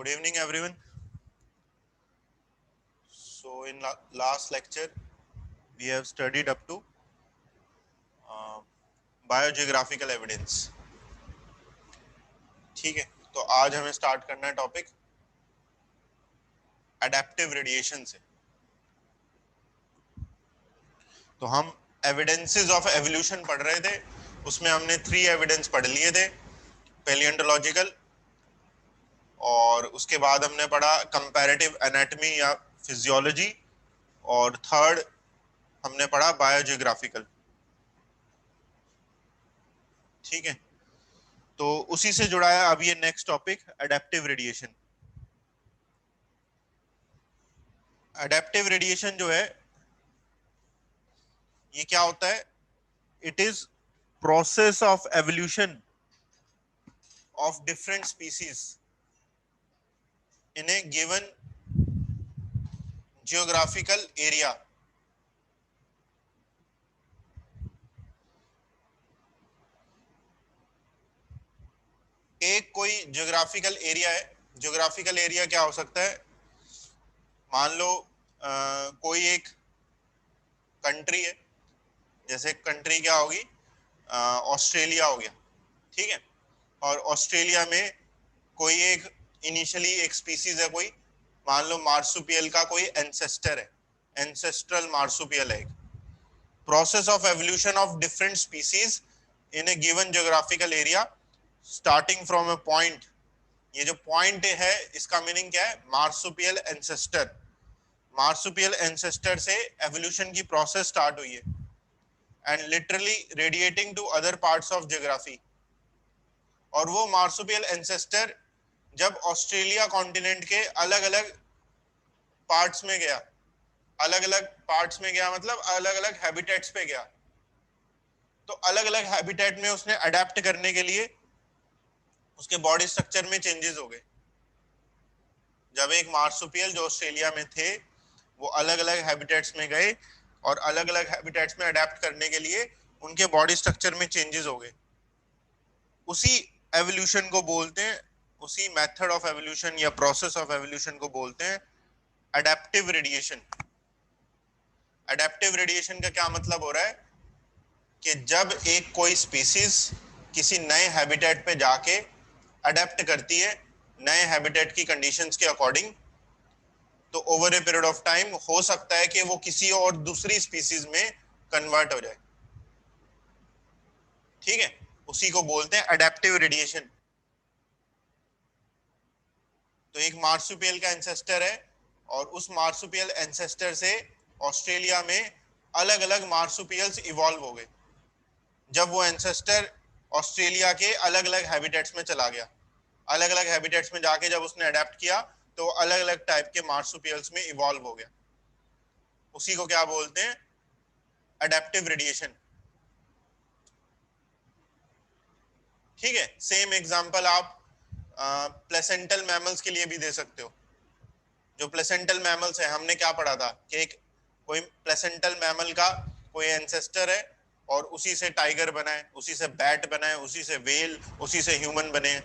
Good evening, everyone. So, in last lecture, we have studied up to biogeographical evidence. ठीक है, तो आज हमें स्टार्ट करना है टॉपिक एडेप्टिव रेडिएशन से. तो हम एविडेंसेस ऑफ एवोल्यूशन पढ़ रहे थे. उसमें हमने 3 एविडेंस पढ़ लिए थे, पैलियोंटोलॉजिकल, और उसके बाद हमने पढ़ा कंपैरेटिव एनाटॉमी या फिजियोलॉजी, और थर्ड हमने पढ़ा बायोजियोग्राफिकल. ठीक है, तो उसी से जुड़ा है अब ये next topic adaptive radiation. Adaptive radiation जो है ये क्या होता है? It is process of evolution of different species in a given geographical area. एक कोई जियोग्राफिकल एरिया है. जियोग्राफिकल एरिया क्या हो सकता है? मान लो कोई एक कंट्री है. जैसे कंट्री क्या होगी? ऑस्ट्रेलिया हो गया. ठीक है, और ऑस्ट्रेलिया में कोई एक इनिशियली एक स्पीसीज है, कोई मान लो मार्सुपियल का कोई एंसेस्टर है, एंसेस्ट्रल मार्सुपियल है. एक process of evolution of different species in a given geographical area starting from a point. ये जो पॉइंट है इसका मीनिंग क्या है? Marsupial ancestor. मार्सुपियल एंसेस्टर से एवोल्यूशन की प्रोसेस स्टार्ट हुई है and literally radiating to other parts of geography. और वो मार्सुपियल एंसेस्टर जब ऑस्ट्रेलिया कॉन्टिनेंट के अलग अलग पार्ट्स में गया, अलग अलग पार्ट्स में गया मतलब अलग अलग हैबिटेट्स पे गया, तो अलग अलग हैबिटेट में उसने अडेप्ट करने के लिए उसके बॉडी स्ट्रक्चर में चेंजेस हो गए. जब एक मार्सुपियल जो ऑस्ट्रेलिया में थे वो अलग अलग हैबिटेट्स में गए और अलग अलग हैबिटेट्स में अडेप्ट करने के लिए उनके बॉडी स्ट्रक्चर में चेंजेस हो गए. उसी एवोल्यूशन को बोलते हैं, उसी मेथड ऑफ एवोल्यूशन या प्रोसेस ऑफ एवोल्यूशन को बोलते हैं एडेप्टिव रेडिएशन. एडेप्टिव रेडिएशन का क्या मतलब हो रहा है कि जब एक कोई स्पीसीज किसी नए हैबिटेट पे जाके अडेप्ट करती है नए हैबिटेट की कंडीशंस के अकॉर्डिंग, तो over a period of time हो सकता है कि वो किसी और दूसरी स्पीसीज में कन्वर्ट हो जाए. ठीक है, उसी को बोलते हैं एडेप्टिव रेडिएशन. तो एक मार्सुपियल का एंसेस्टर है और उस मार्सुपियल एंसेस्टर से ऑस्ट्रेलिया में अलग अलग मार्सुपियल्स इवॉल्व हो गए. जब वो एंसेस्टर ऑस्ट्रेलिया के अलग अलग हैबिटेट्स में चला गया, अलग अलग हैबिटेट्स में जाके जब उसने अडेप्ट किया तो अलग अलग टाइप के मार्सुपियल्स में इवॉल्व हो गया. उसी को क्या बोलते हैं? Adaptive radiation. ठीक है, सेम एग्जांपल आप प्लेसेंटल मैमल्स के लिए भी दे सकते हो. जो प्लेसेंटल मैमल्स है, हमने क्या पढ़ा था कि एक कोई प्लेसेंटल मैमल का कोई एंसेस्टर है और उसी से टाइगर बना है, उसी से बैट बना है, उसी से वेल, उसी से ह्यूमन बने हैं.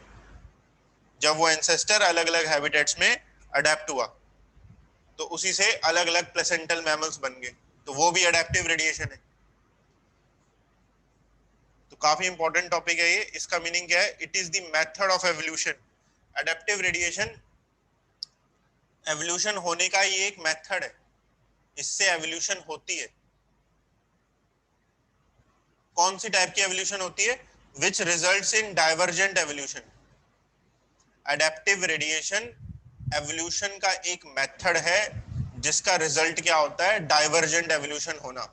जब वो एंसेस्टर अलग अलग हैबिटेट्स में अडेप्ट हुआ तो उसी से अलग अलग प्लेसेंटल मैमल्स बन गए, तो वो भी एडेप्टिव रेडिएशन है. तो काफी इंपॉर्टेंट टॉपिक है ये. इसका मीनिंग क्या है? It is the method of evolution. Adaptive radiation evolution होने का ये एक मेथड है, इससे एवोल्यूशन होती है. कौन सी टाइप की एवोल्यूशन होती है? Which results in divergent evolution. Adaptive radiation evolution का एक मेथड है जिसका रिजल्ट क्या होता है? डाइवर्जेंट एवोल्यूशन होना.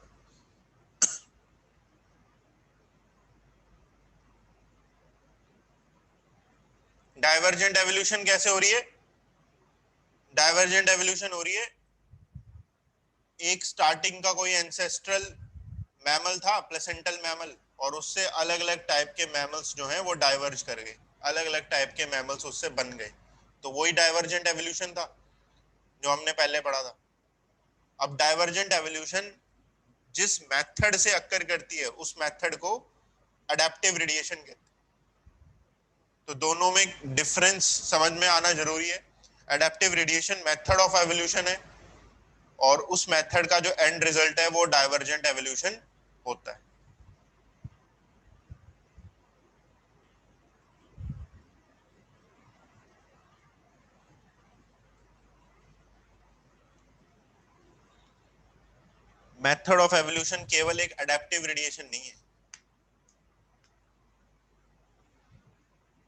डाइवर्जेंट एवोल्यूशन कैसे हो रही है? डाइवर्जेंट एवोल्यूशन हो रही है, एक स्टार्टिंग का कोई एंसेस्ट्रल मैमल था, प्लेसेंटल मैमल, और उससे अलग अलग टाइप के मैमल्स जो हैं वो डाइवर्ज कर गए, अलग अलग टाइप के मैमल्स उससे बन गए. तो वही डाइवर्जेंट एवोल्यूशन था जो हमने पहले पढ़ा था. अब डाइवर्जेंट एवोल्यूशन जिस मेथड से अक्कर करती है उस मेथड को एडेप्टिव रेडिएशन कहते हैं. तो दोनों में डिफरेंस समझ में आना जरूरी है. Adaptive radiation method of evolution है, और उस मेथड का जो एंड रिजल्ट है वो डाइवर्जेंट एवोल्यूशन होता है। मेथड ऑफ एवोल्यूशन केवल एक एडेप्टिव रेडिएशन नहीं है,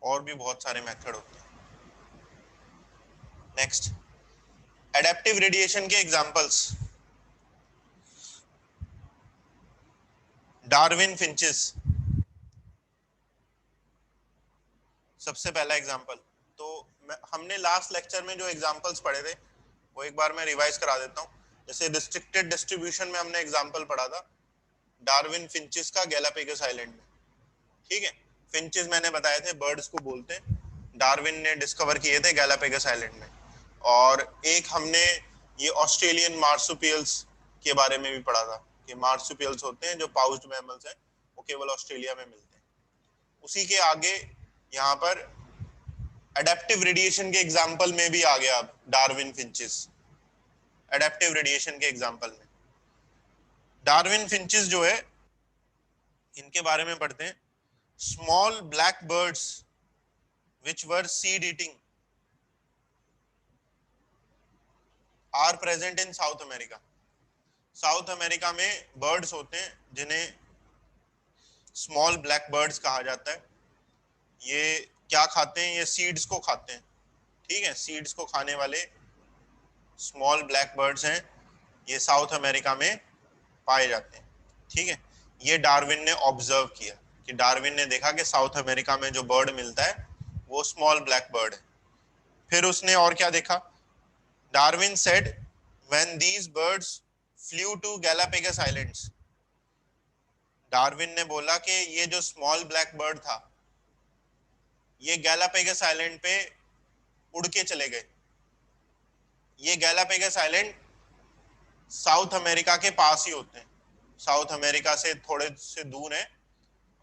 और भी बहुत सारे मेथड होते हैं। नेक्स्ट, एडेप्टिव रेडिएशन के एग्जांपल्स, डार्विन फिंचेस सबसे पहला एग्जांपल। तो हमने लास्ट लेक्चर में जो एग्जांपल्स पढ़े थे वो एक बार मैं रिवाइज करा देता हूँ। जैसे रिस्ट्रिक्टेड डिस्ट्रीब्यूशन में हमने एग्जांपल पढ़ा था डार्विन फिंचेस का गैलापेगोस आइलैंड में, ठीक है। फिंचेस मैंने बताए थे बर्ड्स को बोलते हैं, डार्विन ने डिस्कवर किए थे गैलापेगोस आइलैंड में। और एक हमने ये ऑस्ट्रेलियन मार्सुपियल्स के बारे में भी पढ़ा था कि मार्सुपियल्स होते हैं जो पाउच्ड मैमल्स हैं, वो केवल ऑस्ट्रेलिया में मिलते हैं। उसी के आगे यहाँ पर एडेप्टिव रेडिएशन के एग्जांपल में भी आ गया अब डार्विन फिंचेस, एडेप्टिव रेडिएशन के एग्जांपल में। डार्विन फिंचेस जो है इनके बारे में पढ़ते हैं। Small black birds which were seed eating are present in South America. South America में बर्ड्स होते हैं जिन्हें स्मॉल ब्लैक बर्ड्स कहा जाता है। ये क्या खाते हैं? ये सीड्स को खाते हैं, ठीक है। सीड्स को खाने वाले स्मॉल ब्लैक बर्ड्स हैं, ये साउथ अमेरिका में पाए जाते हैं, ठीक है। ये डार्विन ने ऑब्जर्व किया कि डार्विन ने देखा कि साउथ अमेरिका में जो बर्ड मिलता है वो स्मॉल ब्लैक बर्ड है। फिर उसने और क्या देखा? Darwin said when these birds flew to Galapagos islands, Darwin ने बोला कि ये जो स्मॉल ब्लैक बर्ड था ये गैलापेगस आइलैंड पे उड़ के चले गए। ये गैलापेगस आइलैंड साउथ अमेरिका के पास ही होते हैं, साउथ अमेरिका से थोड़े से दूर है,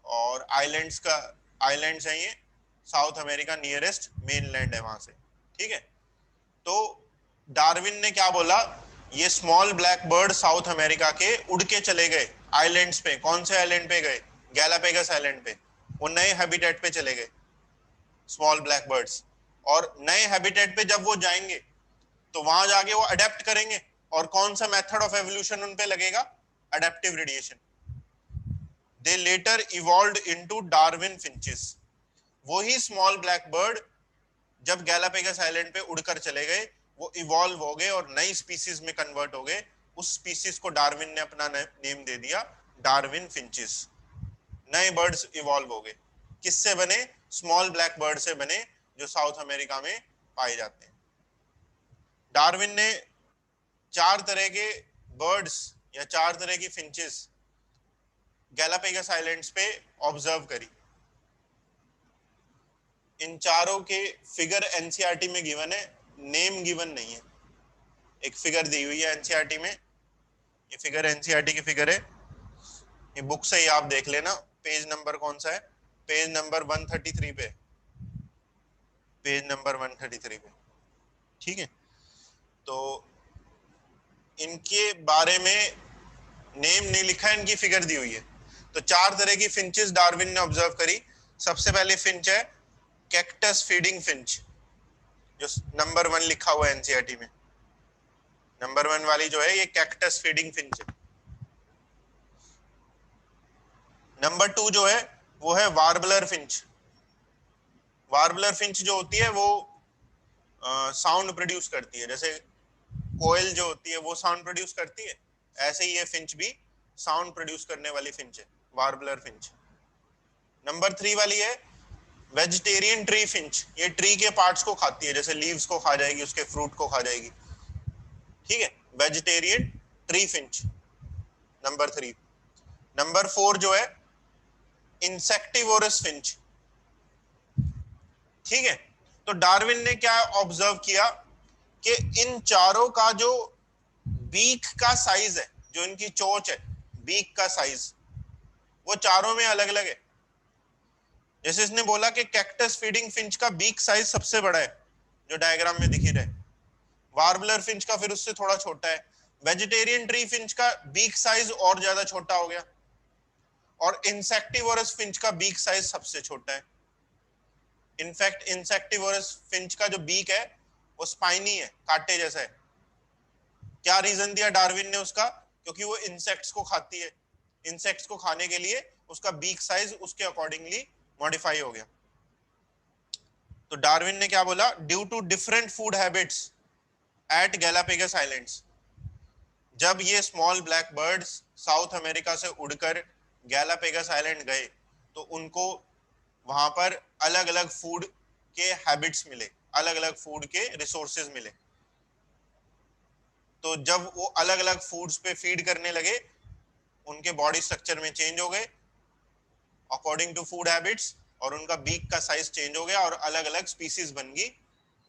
और आइलैंड्स हैं ये, साउथ अमेरिका नियरेस्ट मेनलैंड है वहां से, ठीक है। तो डार्विन ने क्या बोला? ये small black bird south America के उड़ के चले गए आइलैंड्स पे। कौन से आइलैंड पे गए? गैलापेगस आइलैंड पे। वो नए हैबिटेट पे चले गए स्मॉल ब्लैक बर्ड्स, और नए हैबिटेट पे जब वो जाएंगे तो वहां जाके वो अडेप्ट करेंगे, और कौन सा मेथड ऑफ एवोल्यूशन उन पे लगेगा? Adaptive radiation. दे letter evolved into Darwin finches. वही स्मॉल ब्लैक बर्ड जब गैलापेगस आइलैंड पे उड़कर चले गए वो इवॉल्व हो गए और नई स्पीसीज में कन्वर्ट हो गए। उस स्पीसीज को डार्विन ने अपना नेम दे दिया डार्विन फिंचेस। नए बर्ड्स इवॉल्व हो गए, किससे बने? स्मॉल ब्लैक बर्ड से बने जो साउथ अमेरिका में पाए जाते हैं। डार्विन ने 4 तरह के बर्ड्स या 4 तरह की फिंचेस गैलापेगस आइलैंड्स पे ऑब्जर्व करी। इन चारों के फिगर एनसीईआरटी में गिवन है, नेम गिवन नहीं है। एक फिगर दी हुई है एनसीईआरटी में, ये फिगर एनसीईआरटी की फिगर है, ये बुक से ही आप देख लेना। पेज नंबर कौन सा है? पेज नंबर 133 पे, पेज नंबर 133 पे, ठीक है। तो इनके बारे में नेम नहीं लिखा है, इनकी फिगर दी हुई है। तो 4 तरह की फिंचेस डार्विन ने ऑब्जर्व करी। सबसे पहले फिंच है कैक्टस फीडिंग फिंच, जो नंबर 1 लिखा हुआ है एनसीईआरटी में। नंबर 1 वाली जो है ये कैक्टस फीडिंग फिंच है। नंबर 2 जो है वो है वार्बलर फिंच। वार्बलर फिंच जो होती है वो साउंड प्रोड्यूस करती है, जैसे कोयल जो होती है वो साउंड प्रोड्यूस करती है, ऐसे ही ये फिंच भी साउंड प्रोड्यूस करने वाली फिंच है, वार्बलर फिंच। नंबर 3 वाली है वेजिटेरियन ट्री फिंच। ये ट्री के पार्ट्स को खाती है, जैसे लीव्स को खा जाएगी, उसके फ्रूट को खा जाएगी, ठीक है। Vegetarian tree Finch, number 3। Number 4 जो है इंसेक्टिवोरस फिंच, ठीक है। तो डार्विन ने क्या ऑब्जर्व किया कि इन चारों का जो बीक का साइज है, जो इनकी चोंच है, बीक का साइज वो चारों में अलग अलग है। जैसे इसने बोला कि कैक्टस फीडिंग फिंच का बीक साइज सबसे बड़ा है, जो डायग्राम में दिख ही रहे। वार्बलर फिंच का फिर उससे थोड़ा छोटा है। वेजिटेरियन ट्री फिंच का बीक साइज और ज्यादा छोटा हो गया, और इंसेक्टिवोरस फिंच का बीक साइज सबसे छोटा है। इनफैक्ट इंसेक्टिवोरस फिंच का जो बीक है वो स्पाइनी है, कांटे जैसा है। क्या रीजन दिया डार्विन ने उसका? क्योंकि वो इंसेक्ट्स को खाती है, इंसेक्ट्स को खाने के लिए उसका बीक साइज उसके अकॉर्डिंगली मॉडिफाई हो गया। तो डार्विन ने क्या बोला? Due to different food habits at Galapagos islands, जब ये small black birds South America से उड़कर गैलापेगस आइलैंड गए तो उनको वहां पर अलग अलग फूड के हैबिट्स मिले, अलग अलग फूड के रिसोर्सेज मिले। तो जब वो अलग अलग फूड्स पे फीड करने लगे, उनके बॉडी स्ट्रक्चर में चेंज हो गए अकॉर्डिंग टू फूड हैबिट्स, और उनका बीक का साइज चेंज हो गया और अलग अलग स्पीसीज बन गई,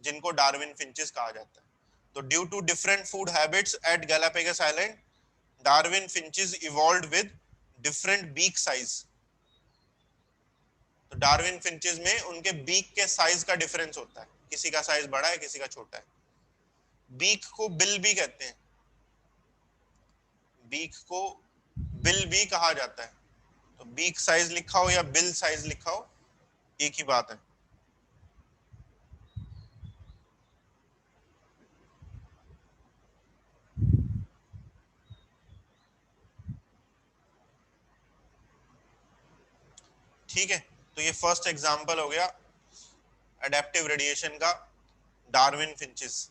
जिनको डार्विन फिंचेस कहा जाता है। तो due to different food habits at Galapagos island, Darwin finches evolved with different beak size. तो डार्विन फिंचेस में उनके बीक के साइज का डिफरेंस होता है, किसी का साइज बड़ा है, किसी का छोटा है। बीक को बिल भी कहते हैं, बीक को बिल भी कहा जाता है। तो बीक साइज लिखा हो या बिल साइज लिखा हो, एक ही बात है। ठीक है, तो ये फर्स्ट एग्जांपल हो गया एडेप्टिव रेडिएशन का, Darwin finches.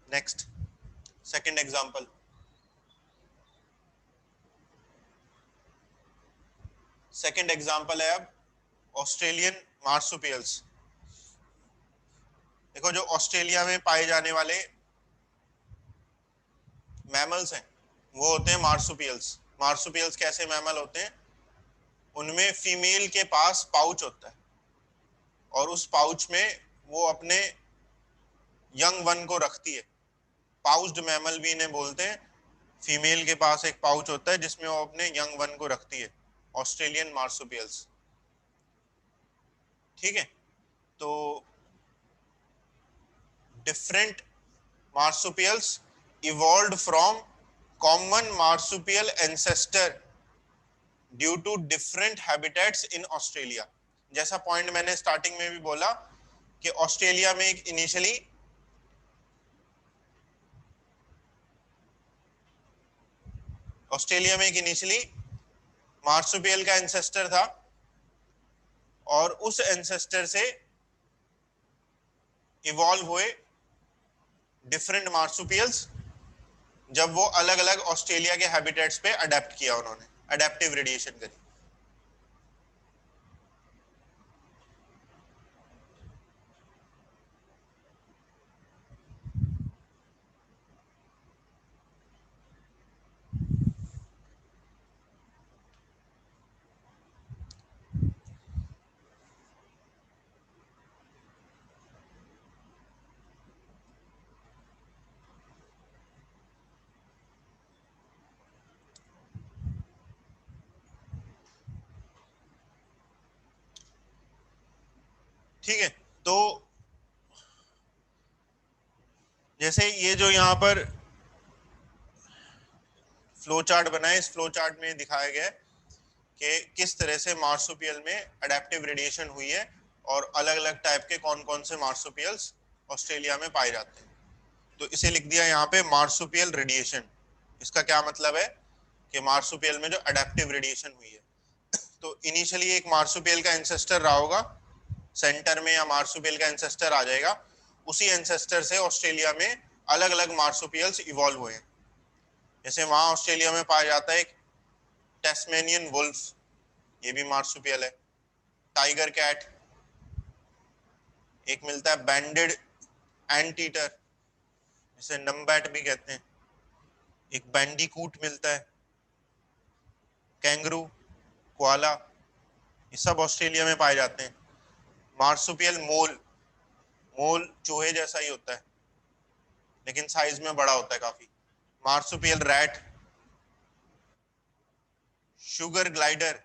Next second example, second example है अब ऑस्ट्रेलियन मार्सुपियल्स। देखो, जो ऑस्ट्रेलिया में पाए जाने वाले मैमल्स हैं वो होते हैं मार्सुपियल्स। मार्सुपियल्स कैसे मैमल होते हैं? उनमें फीमेल के पास पाउच होता है, और उस पाउच में वो अपने यंग वन को रखती है। पाउच्ड मैमल भी इन्हें बोलते हैं। फीमेल के पास एक पाउच होता है जिसमें वो अपने यंग वन को रखती है, ऑस्ट्रेलियन मार्सुपियल्स। ठीक है, तो different marsupials evolved from common marsupial ancestor due to different habitats in Australia। जैसा पॉइंट मैंने स्टार्टिंग में भी बोला कि ऑस्ट्रेलिया में एक इनिशियली मार्सुपियल का एंसेस्टर था, और उस एंसेस्टर से इवॉल्व हुए डिफरेंट मार्सुपियल्स, जब वो अलग अलग ऑस्ट्रेलिया के हैबिटेट्स पे अडेप्ट किया, उन्होंने अडेप्टिव रेडिएशन करी। ठीक है, तो जैसे ये जो यहाँ पर फ्लो चार्ट बना है, इस फ्लो चार्ट में दिखाया गया है कि किस तरह से मार्सुपियल में अडेप्टिव रेडिएशन हुई है, और अलग अलग टाइप के कौन कौन से मार्सुपियल्स ऑस्ट्रेलिया में पाए जाते हैं। तो इसे लिख दिया यहाँ पे मार्सुपियल रेडिएशन। इसका क्या मतलब है कि मार्सुपियल में जो अडेप्टिव रेडिएशन हुई है, तो इनिशियली एक मार्सुपियल का एंसेस्टर रहा होगा सेंटर में, या मार्सुपियल का एंसेस्टर आ जाएगा, उसी एंसेस्टर से ऑस्ट्रेलिया में अलग अलग मार्सुपियल्स इवॉल्व हुए हैं। जैसे वहां ऑस्ट्रेलिया में पाया जाता है एक टेस्मेनियन वुल्फ, ये भी मार्सुपियल है। टाइगर कैट, एक मिलता है बैंडेड एंटीटर, जिसे नम्बैट भी कहते हैं। एक बैंडीकूट मिलता है, कैंगरू, कोआला, ये सब ऑस्ट्रेलिया में पाए जाते हैं। मार्सुपियल मोल, मोल चूहे जैसा ही होता है लेकिन साइज में बड़ा होता है काफी। Marsupial rat, sugar glider,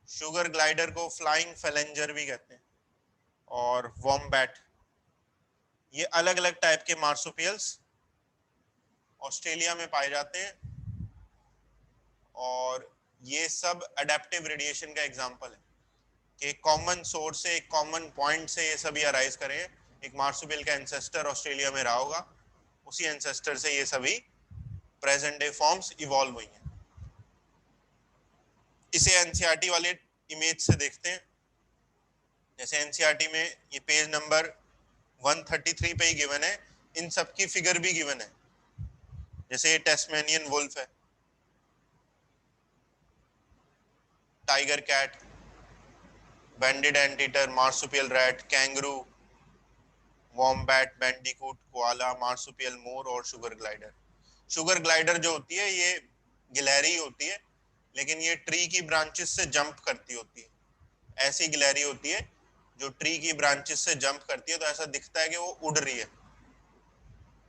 sugar glider को फ्लाइंग फेलेंजर भी कहते हैं, और वॉम्बैट, ये अलग अलग टाइप के मार्सुपियल्स ऑस्ट्रेलिया में पाए जाते हैं। और ये सब अडेप्टिव रेडिएशन का एग्जांपल है कि एक कॉमन सोर्स से, एक कॉमन पॉइंट से ये सभी अराइज करें। एक मार्सुपियल का एंसेस्टर ऑस्ट्रेलिया में रहा होगा, उसी एंसेस्टर से ये सभी प्रेजेंट डे फॉर्म्स इवॉल्व हुई हैं। इसे एनसीईआरटी वाले इमेज से देखते हैं। जैसे एनसीईआरटी में ये पेज नंबर 133 पे ही गिवन है, इन सब की फिगर भी गिवन है। जैसे ये टेस्मेनियन वुल्फ है, tiger cat, banded anteater, marsupial rat, kangaroo, wombat, bandicoot, koala, marsupial mole और शुगर ग्लाइडर। शुगर ग्लाइडर जो होती है ये गिलहरी होती है, लेकिन ये ट्री की ब्रांचेस से जंप करती होती है। ऐसी गिलहरी होती है जो ट्री की ब्रांचेस से जंप करती है, तो ऐसा दिखता है कि वो उड़ रही है,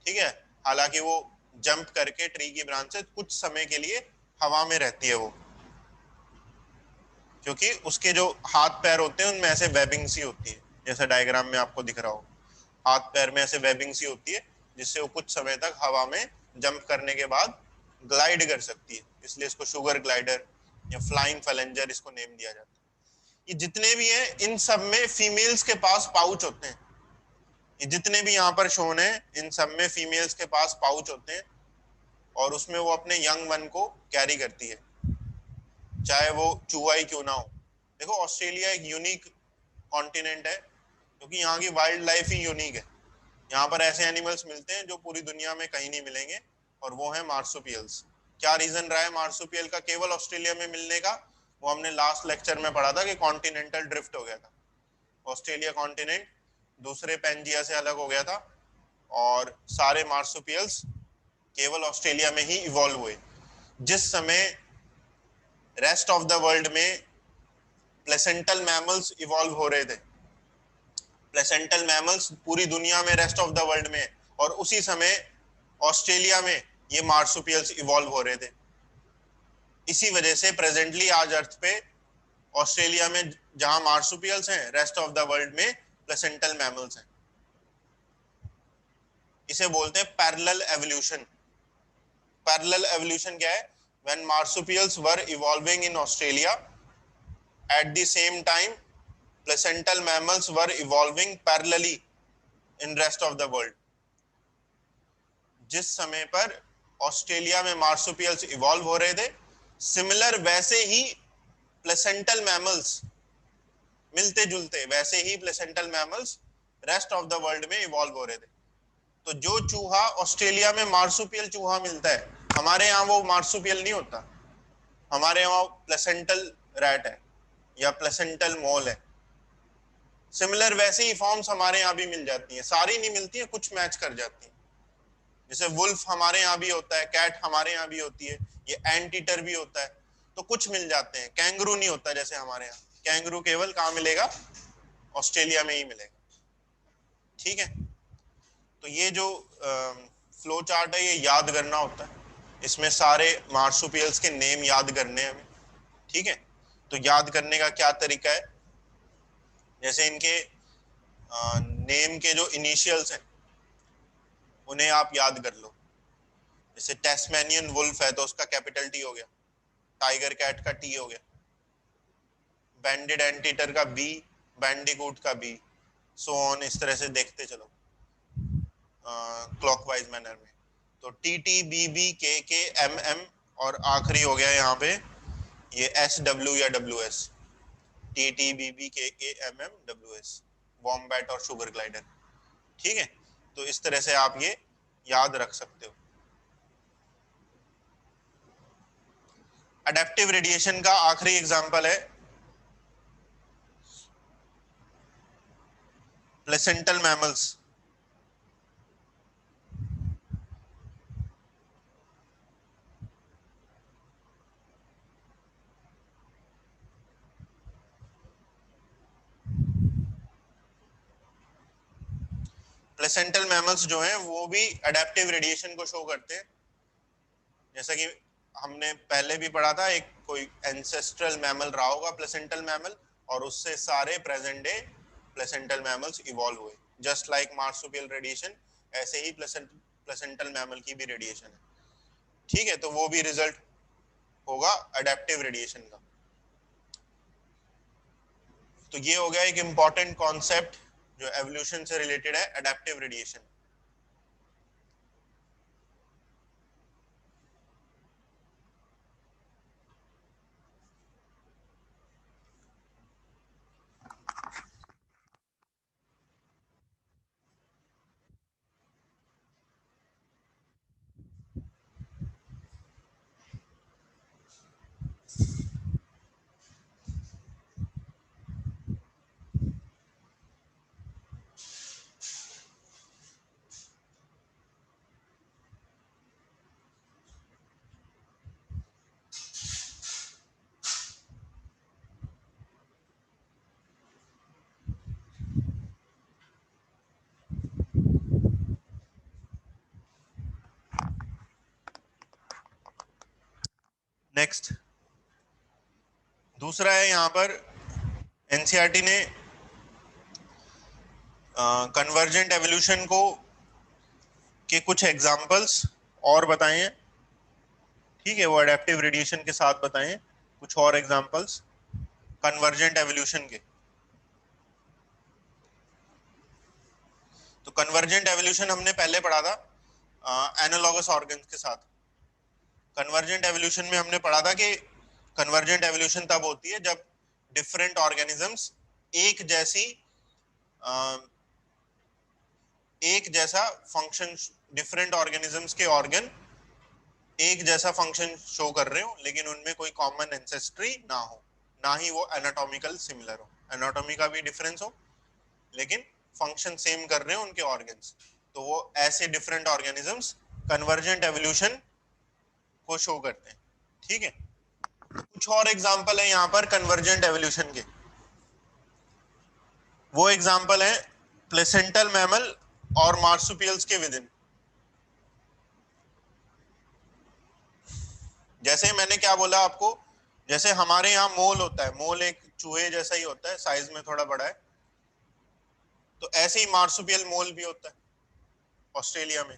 ठीक है, हालांकि वो जंप करके ट्री की ब्रांच से कुछ समय के लिए हवा में रहती है वो, क्योंकि उसके जो हाथ पैर होते हैं उनमें ऐसे वेबिंग सी होती है, जैसा डायग्राम में आपको दिख रहा हो, हाथ पैर में ऐसे वेबिंग सी होती है जिससे वो कुछ समय तक हवा में जंप करने के बाद ग्लाइड कर सकती है, इसलिए इसको शुगर ग्लाइडर या फ्लाइंग फैलेंजर इसको नेम दिया जाता है। ये जितने भी हैं इन सब में फीमेल्स के पास पाउच होते हैं। ये जितने भी यहाँ पर शोन है इन सब में फीमेल्स के पास पाउच होते हैं, और उसमें वो अपने यंग वन को कैरी करती है, चाहे वो चूहा ही क्यों ना हो। देखो ऑस्ट्रेलिया एक यूनिक कॉन्टिनेंट है, क्योंकि यहाँ की वाइल्ड लाइफ ही यूनिक है। यहाँ पर ऐसे एनिमल्स मिलते हैं जो पूरी दुनिया में कहीं नहीं मिलेंगे, और वो है मार्सुपियल्स। क्या रीजन रहा है मार्सुपियल का केवल ऑस्ट्रेलिया में मिलने का? वो हमने लास्ट लेक्चर में पढ़ा था कि कॉन्टिनेंटल ड्रिफ्ट हो गया था, ऑस्ट्रेलिया कॉन्टिनेंट दूसरे पेंजिया से अलग हो गया था, और सारे मार्सुपियल्स केवल ऑस्ट्रेलिया में ही इवॉल्व हुए। जिस समय रेस्ट ऑफ द वर्ल्ड में प्लेसेंटल मैमल्स इवॉल्व हो रहे थे, प्लेसेंटल मैमल्स पूरी दुनिया में रेस्ट ऑफ द वर्ल्ड में, और उसी समय ऑस्ट्रेलिया में ये मार्सुपियल्स इवॉल्व हो रहे थे। इसी वजह से प्रेजेंटली आज अर्थ पे ऑस्ट्रेलिया में जहां मार्सुपियल्स हैं, रेस्ट ऑफ द वर्ल्ड में प्लेसेंटल मैमल्स हैं। इसे बोलते हैं पैरेलल एवोल्यूशन। पैरेलल एवोल्यूशन क्या है? When marsupials were evolving in Australia, at the same time placental mammals were evolving parallelly in rest of the world। जिस समय पर ऑस्ट्रेलिया में मार्सुपियल्स इवॉल्व हो रहे थे, सिमिलर वैसे ही प्लेसेंटल मैमल्स, मिलते जुलते वैसे ही placental mammals rest of the world में इवॉल्व हो रहे थे। तो जो चूहा ऑस्ट्रेलिया में मार्सुपियल चूहा मिलता है, हमारे यहाँ वो मार्सुपियल नहीं होता, हमारे यहाँ प्लेसेंटल रैट है या प्लेसेंटल मोल है। सिमिलर वैसे ही फॉर्म्स हमारे यहाँ भी मिल जाती हैं, सारी नहीं मिलती है, कुछ मैच कर जाती हैं। जैसे वुल्फ हमारे यहाँ भी होता है, कैट हमारे यहाँ भी होती है, ये एंट ईटर भी होता है, तो कुछ मिल जाते हैं। कैंगरू नहीं होता जैसे हमारे यहाँ, कैंगरू केवल कहाँ मिलेगा? ऑस्ट्रेलिया में ही मिलेगा, ठीक है। तो ये जो फ्लो चार्ट है ये याद करना होता है, इसमें सारे मार्सुपियल्स के नेम याद करने हैं हमें, ठीक है। तो याद करने का क्या तरीका है? जैसे इनके नेम के जो इनिशियल्स हैं उन्हें आप याद कर लो। जैसे टेस्मेनियन वुल्फ है तो उसका कैपिटल टी हो गया, टाइगर कैट का टी हो गया, बैंडेड एंटीटर का बी, बैंडिकूट का बी, सो ऑन, इस तरह से देखते चलो क्लॉकवाइज मैनर में। तो T T B B K M M, और आखिरी हो गया यहाँ पे ये एस डब्ल्यू या W S, T T B B K M M W S, wombat और शुगर ग्लाइडर, ठीक है। तो इस तरह से आप ये याद रख सकते हो। अडेप्टिव रेडिएशन का आखिरी एग्जांपल है प्लेसेंटल मैमल्स। प्लेसेंटल मैमल्स जो हैं वो भी अडेप्टिव रेडिएशन को शो करते हैं। जैसा कि हमने पहले भी पढ़ा था, एक कोई एंसेस्ट्रल मैमल रहा होगा प्लेसेंटल मैमल, और उससे सारे present day placental mammals evolve हुए। जस्ट लाइक मार्सुपियल रेडिएशन, ऐसे ही प्लेसेंटल मैमल की भी रेडिएशन है। ठीक है, तो वो भी रिजल्ट होगा अडेप्टिव रेडिएशन का। तो ये हो गया एक इंपॉर्टेंट कॉन्सेप्ट जो एवोल्यूशन से रिलेटेड है, अडेप्टिव रेडिएशन। नेक्स्ट दूसरा है यहाँ पर, एनसीईआरटी ने कन्वर्जेंट एवोल्यूशन को के कुछ एग्जांपल्स और बताए हैं। ठीक है, वो अडेप्टिव रेडिएशन के साथ बताए हैं कुछ और एग्जांपल्स कन्वर्जेंट एवोल्यूशन के। तो कन्वर्जेंट एवोल्यूशन हमने पहले पढ़ा था एनालॉगस ऑर्गन्स के साथ। कन्वर्जेंट एवोल्यूशन में हमने पढ़ा था कि कन्वर्जेंट एवोल्यूशन तब होती है जब डिफरेंट ऑर्गेनिजम्स एक जैसा फंक्शन, डिफरेंट ऑर्गेनिजम्स के ऑर्गन एक जैसा फंक्शन शो कर रहे हो, लेकिन उनमें कोई कॉमन एंसेस्ट्री ना हो, ना ही वो एनाटॉमिकल सिमिलर हो, एनाटॉमी का भी डिफरेंस हो, लेकिन फंक्शन सेम कर रहे हो उनके ऑर्गन्स। तो वो ऐसे डिफरेंट ऑर्गेनिजम्स कन्वर्जेंट एवोल्यूशन को शो करते हैं। ठीक है, कुछ और एग्जांपल है यहाँ पर कन्वर्जेंट एवोल्यूशन के। वो एग्जांपल है प्लेसेंटल मैमल और मार्सुपियल्स के विदिन। जैसे मैंने क्या बोला आपको, जैसे हमारे यहाँ मोल होता है, मोल एक चूहे जैसा ही होता है, साइज में थोड़ा बड़ा है, तो ऐसे ही मार्सुपियल मोल भी होता है ऑस्ट्रेलिया में।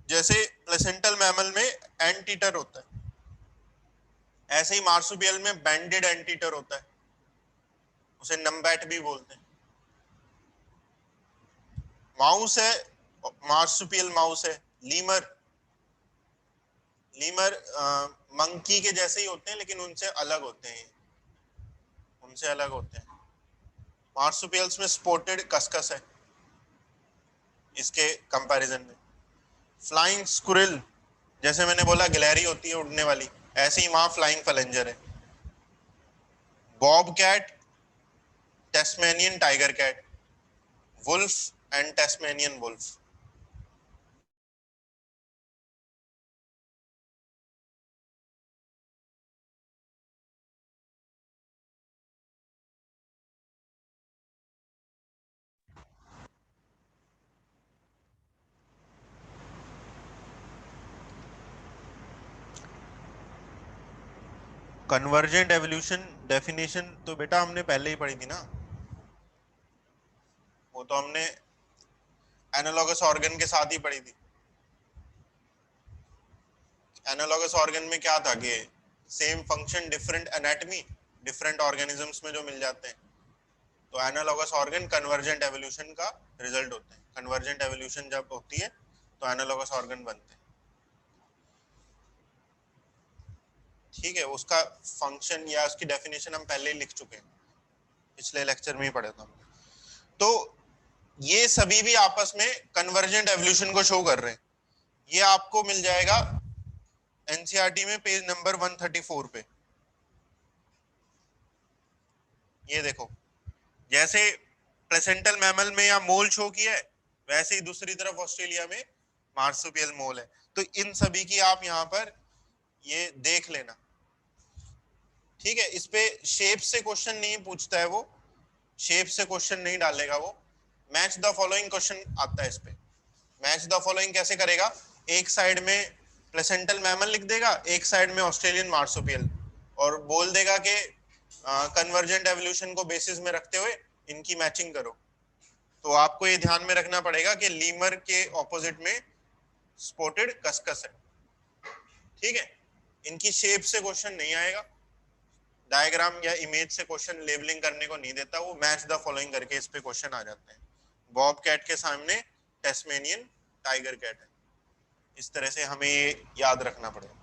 जैसे प्लेसेंटल मैमल में एंटीटर होता है, ऐसे ही मार्सुपियल में बैंडेड एंटीटर होता है, उसे नम्बैट भी बोलते हैं। माउस है, मार्सुपियल माउस है, लीमर, लीमर मंकी के जैसे ही होते हैं, लेकिन उनसे अलग होते हैं, उनसे अलग होते हैं। मार्सुपियल्स में स्पॉटेड कस्कस है इसके कंपैरिजन में। फ्लाइंग स्क्विरल, जैसे मैंने बोला गिलहरी होती है उड़ने वाली, ऐसे ही वहां फ्लाइंग फ्लेंजर है। Bob cat, Tasmanian tiger cat, wolf and Tasmanian wolf. Convergent evolution definition तो बेटा हमने पहले ही पढ़ी थी ना, वो तो हमने एनालॉगस ऑर्गन के साथ ही पढ़ी थी। एनालॉगस ऑर्गन में क्या था कि same function different anatomy different organisms में जो मिल जाते हैं, तो एनालॉगस ऑर्गन कन्वर्जेंट एवोल्यूशन का रिजल्ट होते हैं। कन्वर्जेंट एवोल्यूशन जब होती है तो एनालॉगस ऑर्गन बनते हैं। ठीक है, उसका फंक्शन या उसकी डेफिनेशन हम पहले ही लिख चुके हैं, पिछले लेक्चर में ही पढ़े था। तो ये सभी भी आपस में कन्वर्जेंट एवोल्यूशन को शो कर रहे हैं। ये आपको मिल जाएगा एनसीईआरटी में पेज नंबर 134 पे। ये देखो, जैसे प्लेसेंटल मैमल में या मोल शो किया है, वैसे ही दूसरी तरफ ऑस्ट्रेलिया में मार्सुपियल मोल है। तो इन सभी की आप यहाँ पर ये देख लेना। ठीक है, इस पे शेप से क्वेश्चन नहीं पूछता है, वो शेप से क्वेश्चन नहीं डालेगा वो। मैच द फॉलोइंग क्वेश्चन आता है इस पे। मैच द फॉलोइंग कैसे करेगा, एक साइड में प्लेसेंटल मैमल लिख देगा, एक साइड में ऑस्ट्रेलियन मार्सुपियल, और बोल देगा कि कन्वर्जेंट एवोल्यूशन को बेसिस में रखते हुए इनकी मैचिंग करो। तो आपको ये ध्यान में रखना पड़ेगा कि लीमर के ऑपोजिट में स्पॉटेड कस्कस है। ठीक है, इनकी शेप से क्वेश्चन नहीं आएगा, डायग्राम या इमेज से क्वेश्चन लेबलिंग करने को नहीं देता, वो मैच द फॉलोइंग करके इस पे क्वेश्चन आ जाते हैं। बॉब कैट के सामने टेस्मेनियन टाइगर कैट है, इस तरह से हमें ये याद रखना पड़ेगा।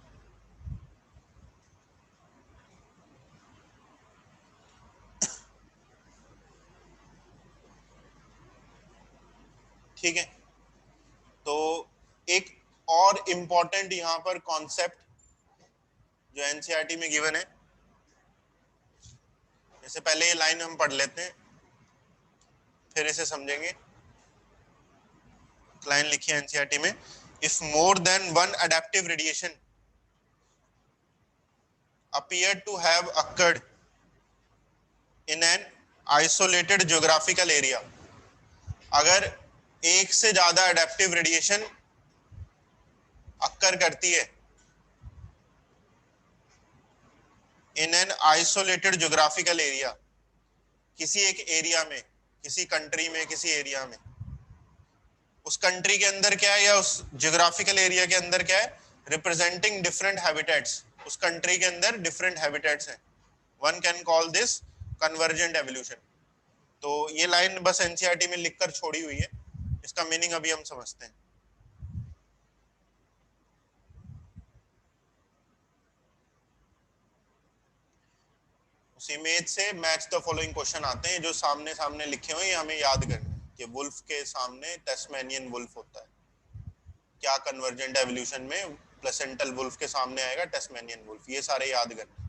ठीक है, तो एक और इंपॉर्टेंट यहां पर कॉन्सेप्ट जो एनसीईआरटी में गिवन है, जैसे पहले ये लाइन हम पढ़ लेते हैं फिर इसे समझेंगे। लाइन लिखी है एनसीईआरटी में, if more than one adaptive radiation appear to have occurred in an isolated geographical area, अगर एक से ज्यादा अडेप्टिव रेडिएशन अक्कर करती है in an isolated geographical area, किसी एक एरिया में, किसी कंट्री में, किसी एरिया में, उस कंट्री के अंदर क्या है या उस ज्योग्राफिकल एरिया के अंदर क्या है, रिप्रेजेंटिंग डिफरेंट हैबिटेट्स, उस कंट्री के अंदर डिफरेंट हैबिटेट्स हैं, one can call this convergent evolution. तो ये लाइन बस एनसीईआरटी में लिखकर छोड़ी हुई है, इसका मीनिंग अभी हम समझते हैं। उस इमेज से मैच द फॉलोइंग क्वेश्चन आते हैं, जो सामने सामने लिखे हुए हैं हमें याद करने हैं कि वुल्फ के सामने टेस्मेनियन वुल्फ होता है, क्या कन्वर्जेंट एवोल्यूशन में प्लेसेंटल वुल्फ के सामने आएगा टेस्मेनियन वुल्फ, ये सारे याद करने।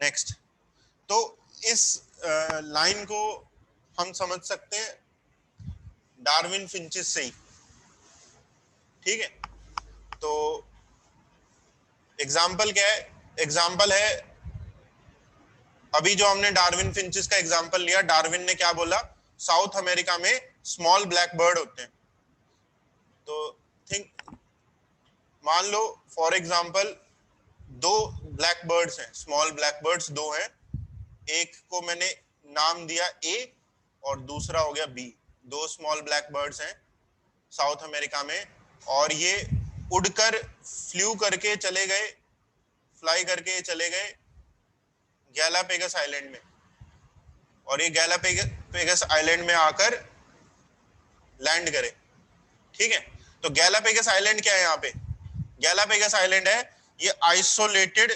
नेक्स्ट, तो इस लाइन को हम समझ सकते हैं डार्विन फिंचेस से ही। ठीक है, तो एग्जाम्पल क्या है, एग्जाम्पल है अभी जो हमने डार्विन फिंचेस का एग्जाम्पल लिया, डार्विन ने क्या बोला, साउथ अमेरिका में स्मॉल ब्लैक बर्ड होते हैं। तो थिंक, मान लो फॉर एग्जाम्पल दो ब्लैक बर्ड्स हैं, स्मॉल ब्लैक बर्ड्स दो हैं, एक को मैंने नाम दिया ए और दूसरा हो गया बी, दो स्मॉल ब्लैक बर्ड्स हैं साउथ अमेरिका में, और ये उड़कर फ्लू करके चले गए, फ्लाई करके चले गए गैलापेगस आइलैंड में, और ये गैलापेगस आइलैंड में आकर लैंड करे। ठीक है, तो गैलापेगस आइलैंड क्या है यहाँ पे, गैलापेगस आइलैंड है ये आइसोलेटेड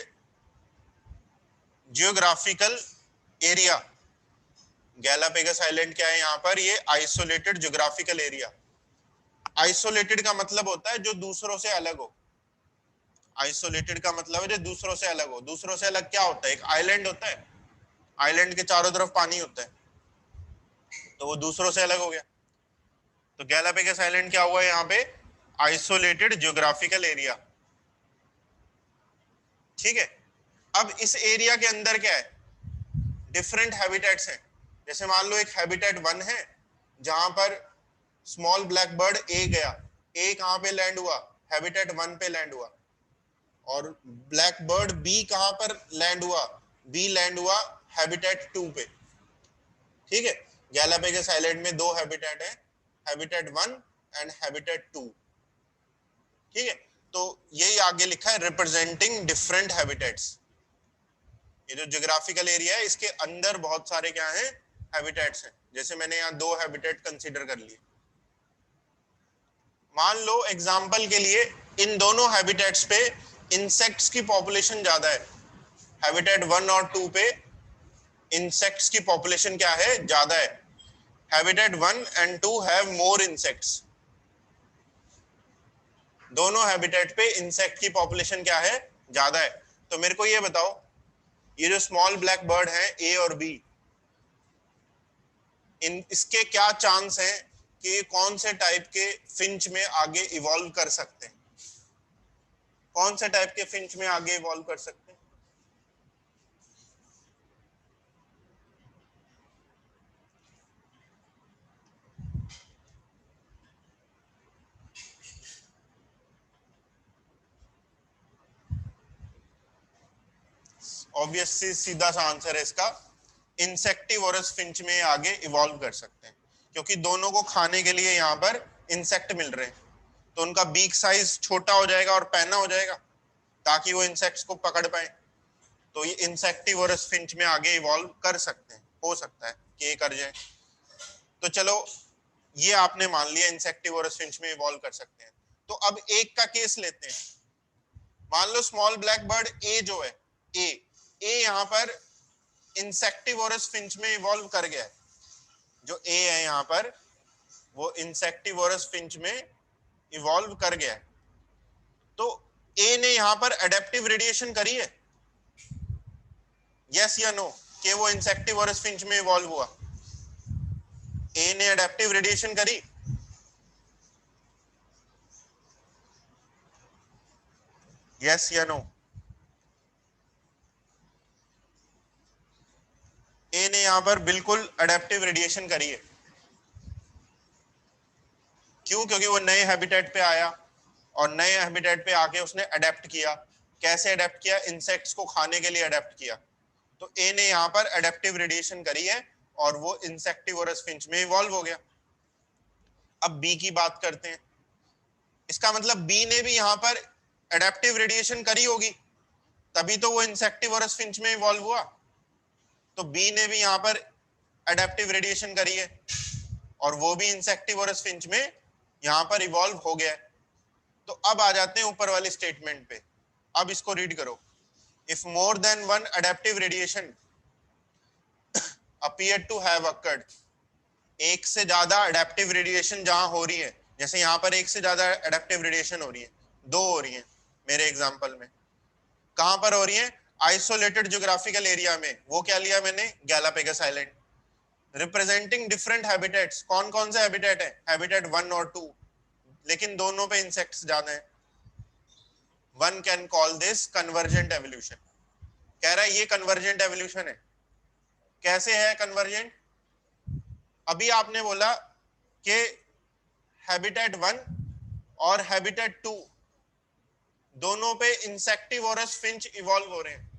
जियोग्राफिकल एरिया। गैलापेगस आइलैंड क्या है यहाँ पर, ये आइसोलेटेड जियोग्राफिकल एरिया। आइसोलेटेड का मतलब होता है जो दूसरों से अलग हो, आइसोलेटेड का मतलब है जो दूसरों से अलग हो। दूसरों से अलग क्या होता है, एक आइलैंड होता है, आइलैंड के चारों तरफ पानी होता है, तो वो दूसरों से अलग हो गया। तो गैलापेगस आइलैंड क्या हुआ यहाँ पे, आइसोलेटेड जियोग्राफिकल एरिया। ठीक है, अब इस एरिया के अंदर क्या है, डिफरेंट हैबिटेट्स हैं। जैसे मान लो एक हैबिटेट 1 है जहां पर स्मॉल ब्लैक बर्ड ए गया, ए कहां पे लैंड हुआ, हैबिटेट 1 पे लैंड हुआ, और ब्लैक बर्ड बी कहां पर लैंड हुआ, बी लैंड हुआ हैबिटेट 2 पे। ठीक है, गैलापेगस आइलैंड में दो हैबिटेट है, हैबिटेट 1 एंड हैबिटेट 2। ठीक है, तो यही आगे लिखा है रिप्रेजेंटिंग डिफरेंट हैबिटेट्स। ये जो ज्योग्राफिकल एरिया है इसके अंदर बहुत सारे क्या हैं, हैबिटेट्स हैं। जैसे मैंने यहाँ दो हैबिटेट कंसीडर कर लिए। मान लो एग्जांपल के लिए इन दोनों हैबिटेट्स पे इंसेक्ट्स की पॉपुलेशन ज्यादा है, हैबिटेट 1 और 2 पे इंसेक्ट्स की पॉपुलेशन क्या है, ज्यादा है। Habitat 1 and 2 have more insects, दोनों हैबिटेट पे इंसेक्ट की पॉपुलेशन क्या है, ज्यादा है। तो मेरे को ये बताओ, ये जो स्मॉल ब्लैक बर्ड है ए और बी, इन इसके क्या चांस हैं कि कौन से टाइप के फिंच में आगे इवॉल्व कर सकते हैं, कौन से टाइप के फिंच में आगे इवॉल्व कर सकते हैं। ऑब्वियस सीधा सा आंसर है इसका, इंसेक्टिवोरस फिंच में आगे इवॉल्व कर सकते हैं, क्योंकि दोनों को खाने के लिए यहाँ पर इंसेक्ट मिल रहे हैं, तो उनका बीक साइज छोटा हो जाएगा और पैना हो जाएगा ताकि वो इंसेक्ट्स को पकड़ पाए। तो ये इंसेक्टिवोरस फिंच में आगे इवॉल्व कर सकते हैं, हो सकता है कि ये कर जाए। तो चलो ये आपने मान लिया इंसेक्टिवोरस फिंच में इवॉल्व कर सकते हैं। तो अब एक का केस लेते हैं। मान लो स्मॉल ब्लैक बर्ड ए जो है, ए यहां पर इंसेक्टिवोरस फिंच में इवॉल्व कर गया है। जो ए है यहां पर वो इंसेक्टिवोरस फिंच में इवॉल्व कर गया है। तो ए ने यहां पर एडेप्टिव रेडिएशन करी है, यस या नो, कि वो इंसेक्टिवोरस फिंच में इवॉल्व हुआ? ए ने एडेप्टिव रेडिएशन करी? यस या नो? ए ने यहां पर बिल्कुल एडेप्टिव रेडिएशन करी है। क्यों? क्योंकि वो नए हैबिटेट पे आया और नए हैबिटेट पे आके उसने अडेप्ट किया। कैसे अडेप्ट किया? इंसेक्ट्स को खाने के लिए अडेप्ट किया। तो ए ने यहां पर एडेप्टिव रेडिएशन करी है और वो इंसेक्टिवोरस फिंच में इवॉल्व हो गया। अब बी की बात करते हैं। इसका मतलब बी ने भी यहां पर एडेप्टिव रेडिएशन करी होगी, तभी तो वो इंसेक्टिवोरस फिंच में इवॉल्व हुआ। तो बी ने भी यहां पर एडेप्टिव रेडिएशन करी है और वो भी इंसेक्टिवोरस फिंच में यहां पर इवॉल्व हो गया है। तो अब आ जाते हैं ऊपर वाली स्टेटमेंट पे। अब इसको रीड करो। If more than one adaptive radiation appear to have occurred, एक से ज्यादा एडेप्टिव रेडिएशन जहां हो रही है, जैसे यहां पर एक से ज्यादा एडेप्टिव रेडिएशन हो रही है, दो हो रही है मेरे एग्जांपल में। कहां पर हो रही है? आइसोलेटेड ज्योग्राफिकल एरिया में। वो क्या लिया मैंने? गैलापेगस आइलैंड। Representing different habitats. कौन कौन सा हैबिटेट है? हैबिटेट 1 और 2, लेकिन दोनों पे इंसेक्ट्स ज्यादा है। One can call this convergent evolution. कह रहा है ये कन्वर्जेंट एवोल्यूशन है। कैसे है कन्वर्जेंट? अभी आपने बोला कि हैबिटेट 1 और हैबिटेट 2 दोनों पे इंसेक्टिवोरस फिंच इवॉल्व हो रहे हैं।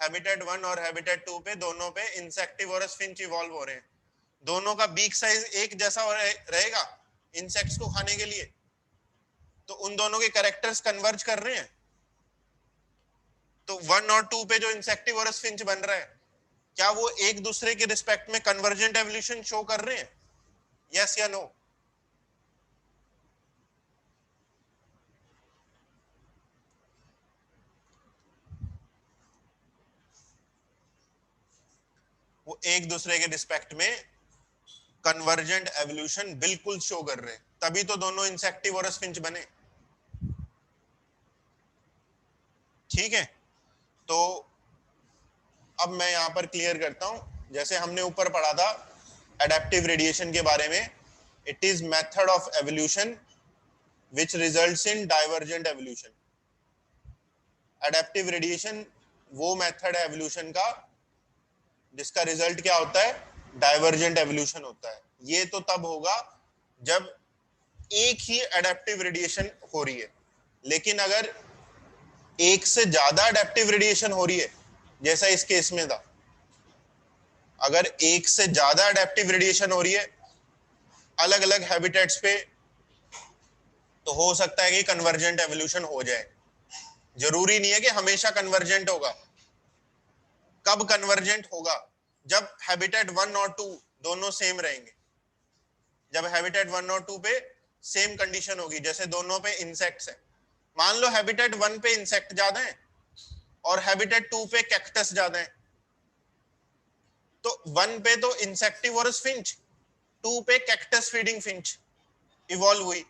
हैबिटेट 1 और हैबिटेट 2 पे दोनों पे इंसेक्टिवोरस फिंच इवॉल्व हो रहे हैं। दोनों का बीक साइज एक जैसा रहेगा इंसेक्ट्स को खाने के लिए, तो उन दोनों के कैरेक्टर्स कन्वर्ज कर रहे हैं। तो 1 और 2 पे जो इंसेक्टिवोरस फिंच बन रहा है, क्या वो एक दूसरे के रिस्पेक्ट में कन्वर्जेंट एवोल्यूशन शो कर रहे हैं? यस या नो? वो एक दूसरे के रिस्पेक्ट में कन्वर्जेंट एवोल्यूशन बिल्कुल शो कर रहे हैं, तभी तो दोनों इंसेक्टिवोरस फिंच बने। ठीक है, तो अब मैं यहां पर क्लियर करता हूं। जैसे हमने ऊपर पढ़ा था एडेप्टिव रेडिएशन के बारे में, it is method of evolution which results in divergent evolution। Adaptive radiation वो मेथड है एवोल्यूशन का जिसका रिजल्ट क्या होता है? डाइवर्जेंट एवोल्यूशन होता है। ये तो तब होगा जब एक ही एडेप्टिव रेडिएशन हो रही है, लेकिन अगर एक से ज्यादा एडेप्टिव रेडिएशन हो रही है, जैसा इस केस में था, अगर एक से ज्यादा एडेप्टिव रेडिएशन हो रही है अलग अलग हैबिटेट्स पे, तो हो सकता है कि कन्वर्जेंट एवोल्यूशन हो जाए। जरूरी नहीं है कि हमेशा कन्वर्जेंट होगा। कब कन्वर्जेंट होगा? जब हैबिटेट 1 और 2 दोनों सेम रहेंगे। जब हैबिटेट 1 और 2 पे सेम कंडीशन होगी, जैसे दोनों पे इंसेक्ट्स है। मान लो हैबिटेट 1 पे इंसेक्ट ज्यादा है और हैबिटेट 2 पे कैक्टस ज्यादा है, तो 1 पे तो इंसेक्टिवोरस फिंच, 2 पे कैक्टस फीडिंग फिंच इवॉल्व हुई।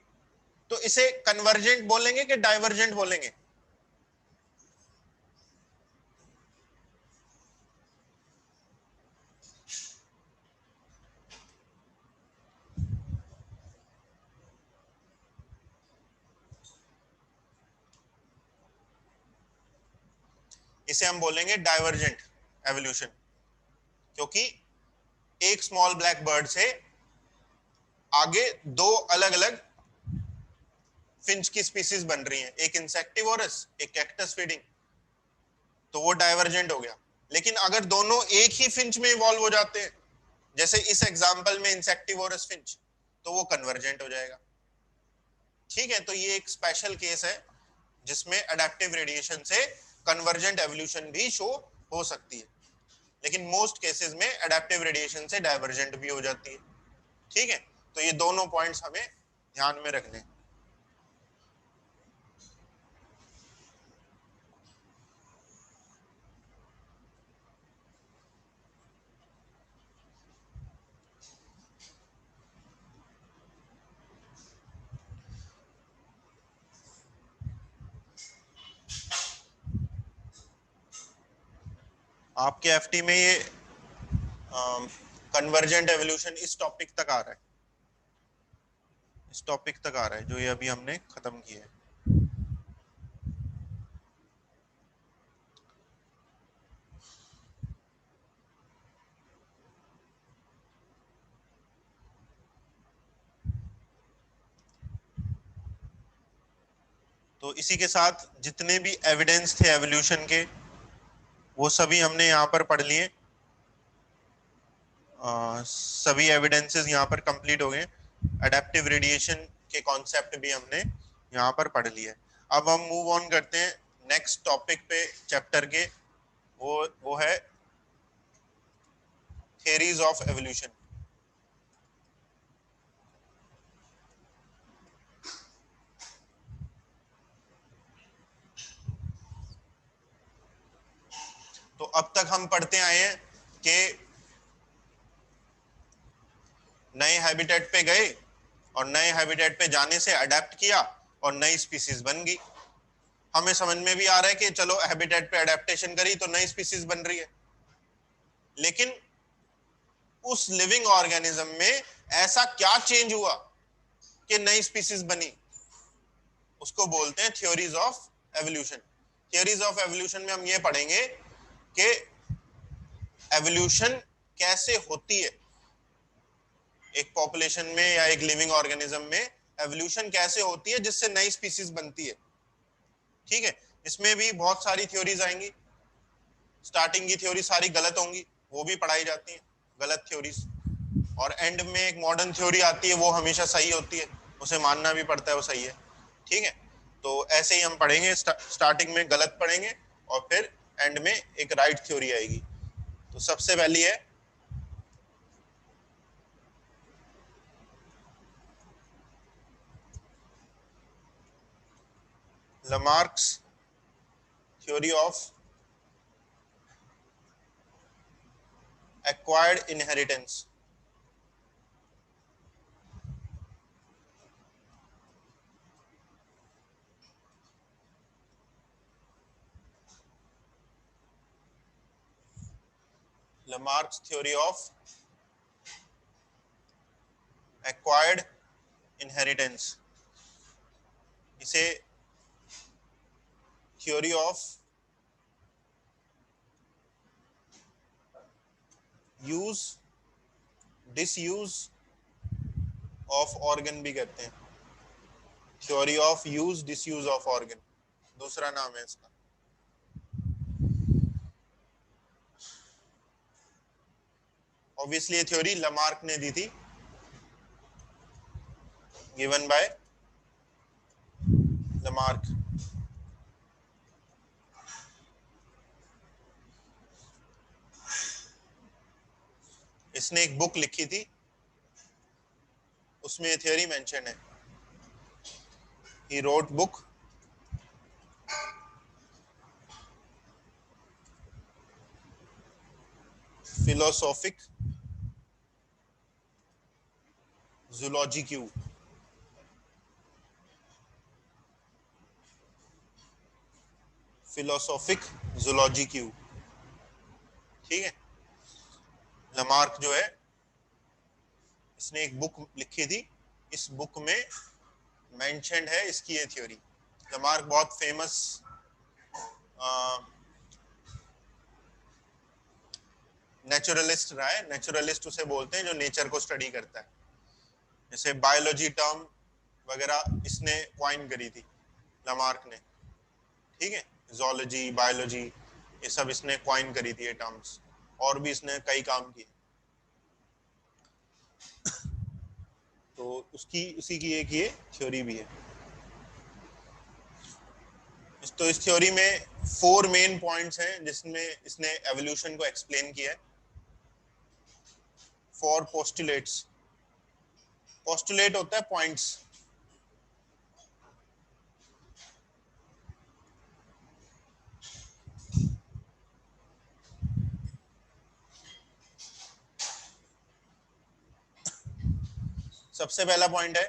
तो इसे कन्वर्जेंट बोलेंगे कि डाइवर्जेंट बोलेंगे? इसे हम बोलेंगे डाइवर्जेंट एवोल्यूशन, क्योंकि एक स्मॉल ब्लैक बर्ड से आगे दो अलग अलग फिंच की स्पीसीज बन रही हैं, एक इंसेक्टिवोरस, एक कैक्टस फीडिंग। तो वो डाइवर्जेंट हो गया। लेकिन अगर दोनों एक ही फिंच में इवॉल्व हो जाते हैं, जैसे इस एग्जांपल में इंसेक्टिवोरस फिंच, तो वो कन्वर्जेंट हो जाएगा। ठीक है, तो ये एक स्पेशल केस है जिसमें अडेप्टिव रेडिएशन से कन्वर्जेंट एवोल्यूशन भी शो हो सकती है, लेकिन मोस्ट केसेस में अडेप्टिव रेडिएशन से डाइवर्जेंट भी हो जाती है। ठीक है, तो ये दोनों पॉइंट्स हमें ध्यान में रखने। आपके एफटी में ये कन्वर्जेंट एवोल्यूशन इस टॉपिक तक आ रहा है, इस टॉपिक तक आ रहा है जो ये अभी हमने खत्म किया है। तो इसी के साथ जितने भी एविडेंस थे एवोल्यूशन के, वो सभी हमने यहाँ पर पढ़ लिए। सभी एविडेंसेस यहाँ पर कंप्लीट हो गए। अडेप्टिव रेडिएशन के कॉन्सेप्ट भी हमने यहाँ पर पढ़ लिए। अब हम मूव ऑन करते हैं नेक्स्ट टॉपिक पे चैप्टर के, वो है थियरीज ऑफ एवोल्यूशन। तो अब तक हम पढ़ते आए हैं कि नए हैबिटेट पे गए और नए हैबिटेट पे जाने से अडेप्ट किया और नई स्पीसीज बन गई। हमें समझ में भी आ रहा है कि चलो हैबिटेट पे अडेप्टेशन करी तो नई स्पीसीज बन रही है, लेकिन उस लिविंग ऑर्गेनिज्म में ऐसा क्या चेंज हुआ कि नई स्पीसीज बनी, उसको बोलते हैं theories of evolution. Theories of evolution में हम ये पढ़ेंगे कि एवोल्यूशन कैसे होती है एक पॉपुलेशन में या एक लिविंग ऑर्गेनिज्म में, एवोल्यूशन कैसे होती है जिससे नई स्पीसीज बनती है। ठीक है, इसमें भी बहुत सारी थ्योरीज आएंगी। स्टार्टिंग की थ्योरी सारी गलत होंगी, वो भी पढ़ाई जाती हैं, गलत थ्योरीज। और एंड में एक मॉडर्न थ्योरी आती है, वो हमेशा सही होती है, उसे मानना भी पड़ता है वो सही है। ठीक है, तो ऐसे ही हम पढ़ेंगे, स्टार्टिंग में गलत पढ़ेंगे और फिर एंड में एक राइट थ्योरी आएगी। तो सबसे पहली है Lamarck's theory of acquired inheritance. Lamarck's theory of acquired inheritance, इसे theory of use disuse of organ भी कहते हैं। Theory of use disuse of organ दूसरा नाम है इसका। ऑब्वियसली ये थ्योरी लमार्क ने दी थी, गिवन बाय लमार्क। इसने एक बुक लिखी थी, उसमें ये थ्योरी मेंशन है। He wrote book philosophic zoology Q. Philosophic zoology Q. ठीक है, लमार्क जो है इसने एक बुक लिखी थी, इस बुक में मेंशन्ड है इसकी ये थ्योरी। लमार्क बहुत फेमस नेचुरलिस्ट रहा है। नेचुरलिस्ट उसे बोलते हैं जो नेचर को स्टडी करता है। जैसे बायोलॉजी टर्म वगैरह इसने क्वाइन करी थी लमार्क ने। ठीक है, जूलॉजी बायोलॉजी ये सब इसने कॉइन करी थी ये टर्म्स, और भी इसने कई काम किए। तो उसकी उसी की एक ये थ्योरी भी है। तो इस थ्योरी में 4 मेन पॉइंट्स हैं जिसमें इसने एवोल्यूशन को एक्सप्लेन किया है। 4 पोस्टुलेट्स। पोस्टुलेट होता है पॉइंट्स। सबसे पहला पॉइंट है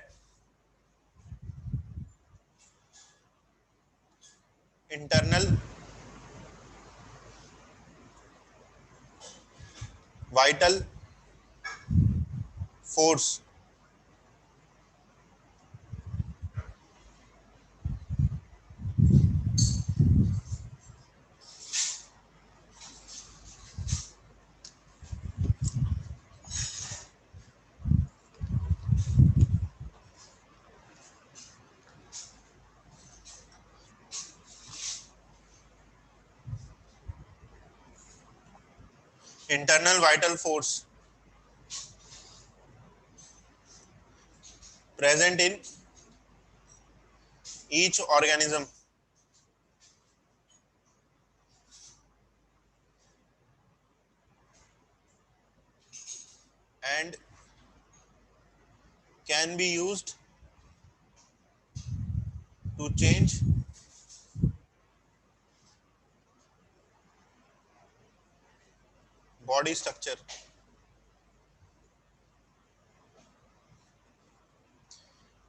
internal vital force. Internal vital force present in each organism and can be used to change body structure।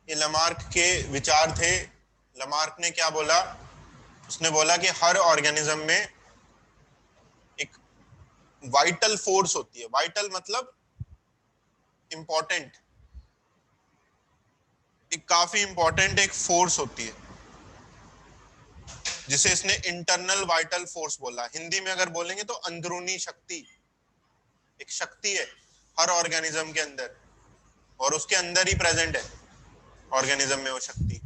ये लमार्क के विचार थे। लमार्क ने क्या बोला, उसने बोला कि हर ऑर्गेनिज्म में एक वाइटल फोर्स होती है। वाइटल मतलब इंपॉर्टेंट, एक काफी इंपॉर्टेंट एक फोर्स होती है जिसे इसने इंटरनल वाइटल फोर्स बोला। हिंदी में अगर बोलेंगे तो अंदरूनी शक्ति। एक शक्ति है हर ऑर्गेनिज्म के अंदर और उसके अंदर ही प्रेजेंट है ऑर्गेनिज्म में। वो शक्ति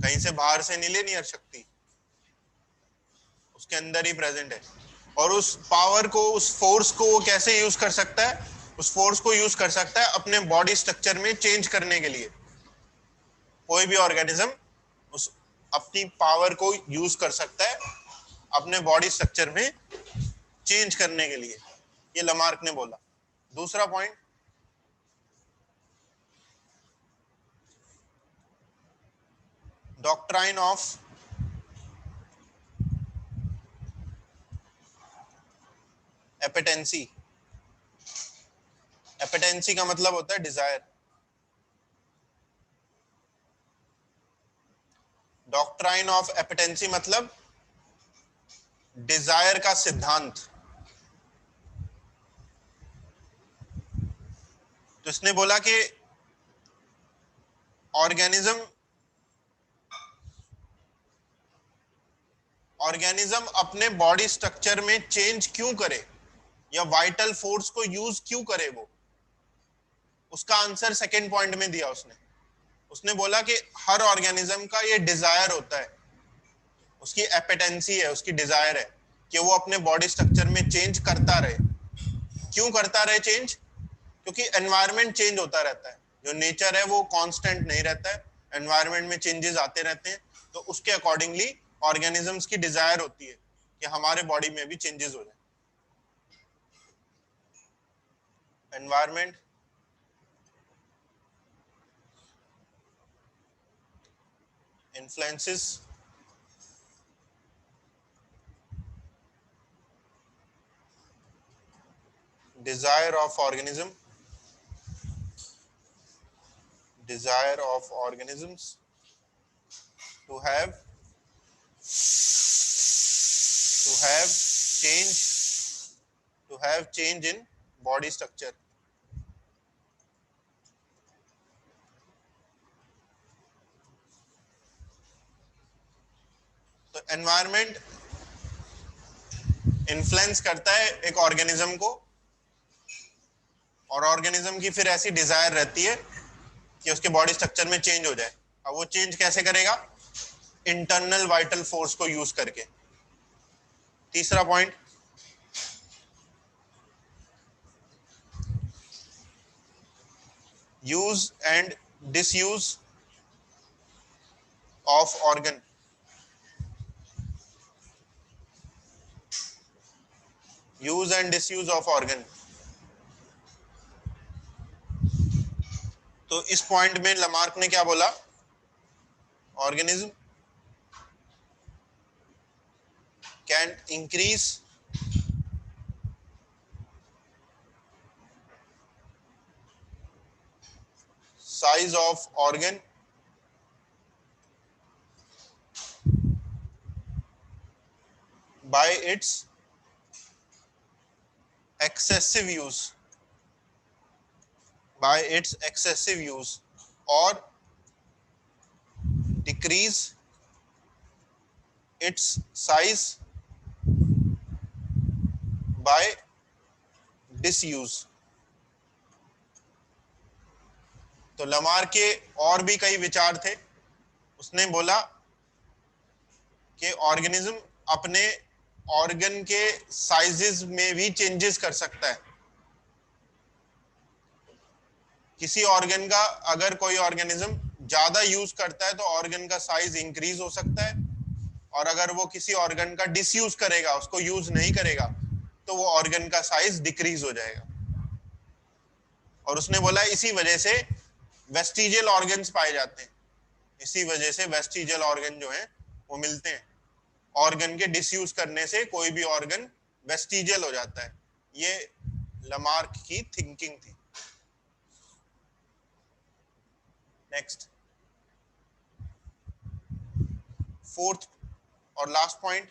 कहीं से बाहर से नहीं लेनी, हर शक्ति उसके अंदर ही प्रेजेंट है। और उस पावर को, उस फोर्स को वो कैसे यूज कर सकता है? उस फोर्स को यूज कर सकता है अपने बॉडी स्ट्रक्चर में चेंज करने के लिए। कोई भी ऑर्गेनिज्म उस अपनी पावर को यूज कर सकता है अपने बॉडी स्ट्रक्चर में चेंज करने के लिए, ये लमार्क ने बोला। दूसरा पॉइंट, डॉक्ट्राइन ऑफ एपेटेंसी। एपेटेंसी का मतलब होता है डिजायर। डॉक्ट्राइन ऑफ एपेटेंसी मतलब डिजायर का सिद्धांत। तो इसने बोला कि ऑर्गेनिज्म अपने बॉडी स्ट्रक्चर में चेंज क्यों करे या वाइटल फोर्स को यूज क्यों करे, वो उसका आंसर सेकंड पॉइंट में दिया उसने। उसने बोला कि हर ऑर्गेनिज्म का ये डिजायर होता है, उसकी एपेटेंसी है, उसकी डिजायर है कि वो अपने बॉडी स्ट्रक्चर में चेंज करता रहे। क्यों करता रहे चेंज? क्योंकि एनवायरनमेंट चेंज होता रहता है, जो नेचर है वो कांस्टेंट नहीं रहता है, एनवायरनमेंट में चेंजेस आते रहते हैं। तो उसके अकॉर्डिंगली ऑर्गेनिजम्स की डिजायर होती है कि हमारे बॉडी में भी चेंजेस हो जाए। Environment influences desire of organism desire of organisms to have change in body structure। तो एनवायरनमेंट इन्फ्लुएंस करता है एक ऑर्गेनिज्म को, और ऑर्गेनिज्म की फिर ऐसी डिजायर रहती है कि उसके बॉडी स्ट्रक्चर में चेंज हो जाए। अब वो चेंज कैसे करेगा? इंटरनल वाइटल फोर्स को यूज करके। तीसरा point, use and disuse of organ. Use and disuse of organ. तो इस पॉइंट में लमार्क ने क्या बोला? Organism can increase size of organ by its excessive use, by its excessive use, or decrease its size by disuse। तो Lamar के और भी कई विचार थे। उसने बोला कि ऑर्गेनिज्म अपने ऑर्गन के साइजेस में भी चेंजेस कर सकता है। किसी ऑर्गन का अगर कोई ऑर्गेनिज्म ज्यादा यूज करता है तो ऑर्गन का साइज इंक्रीज हो सकता है, और अगर वो किसी ऑर्गन का डिसयूज करेगा, उसको यूज नहीं करेगा, तो वो ऑर्गन का साइज डिक्रीज हो जाएगा। और उसने बोला इसी वजह से वेस्टिजियल ऑर्गन्स पाए जाते हैं, इसी वजह से वेस्टिजियल ऑर्गन जो है वो मिलते हैं। ऑर्गन के डिसयूज करने से कोई भी ऑर्गन वेस्टिजियल हो जाता है। ये लमार्क की थिंकिंग थी। नेक्स्ट, फोर्थ और लास्ट पॉइंट,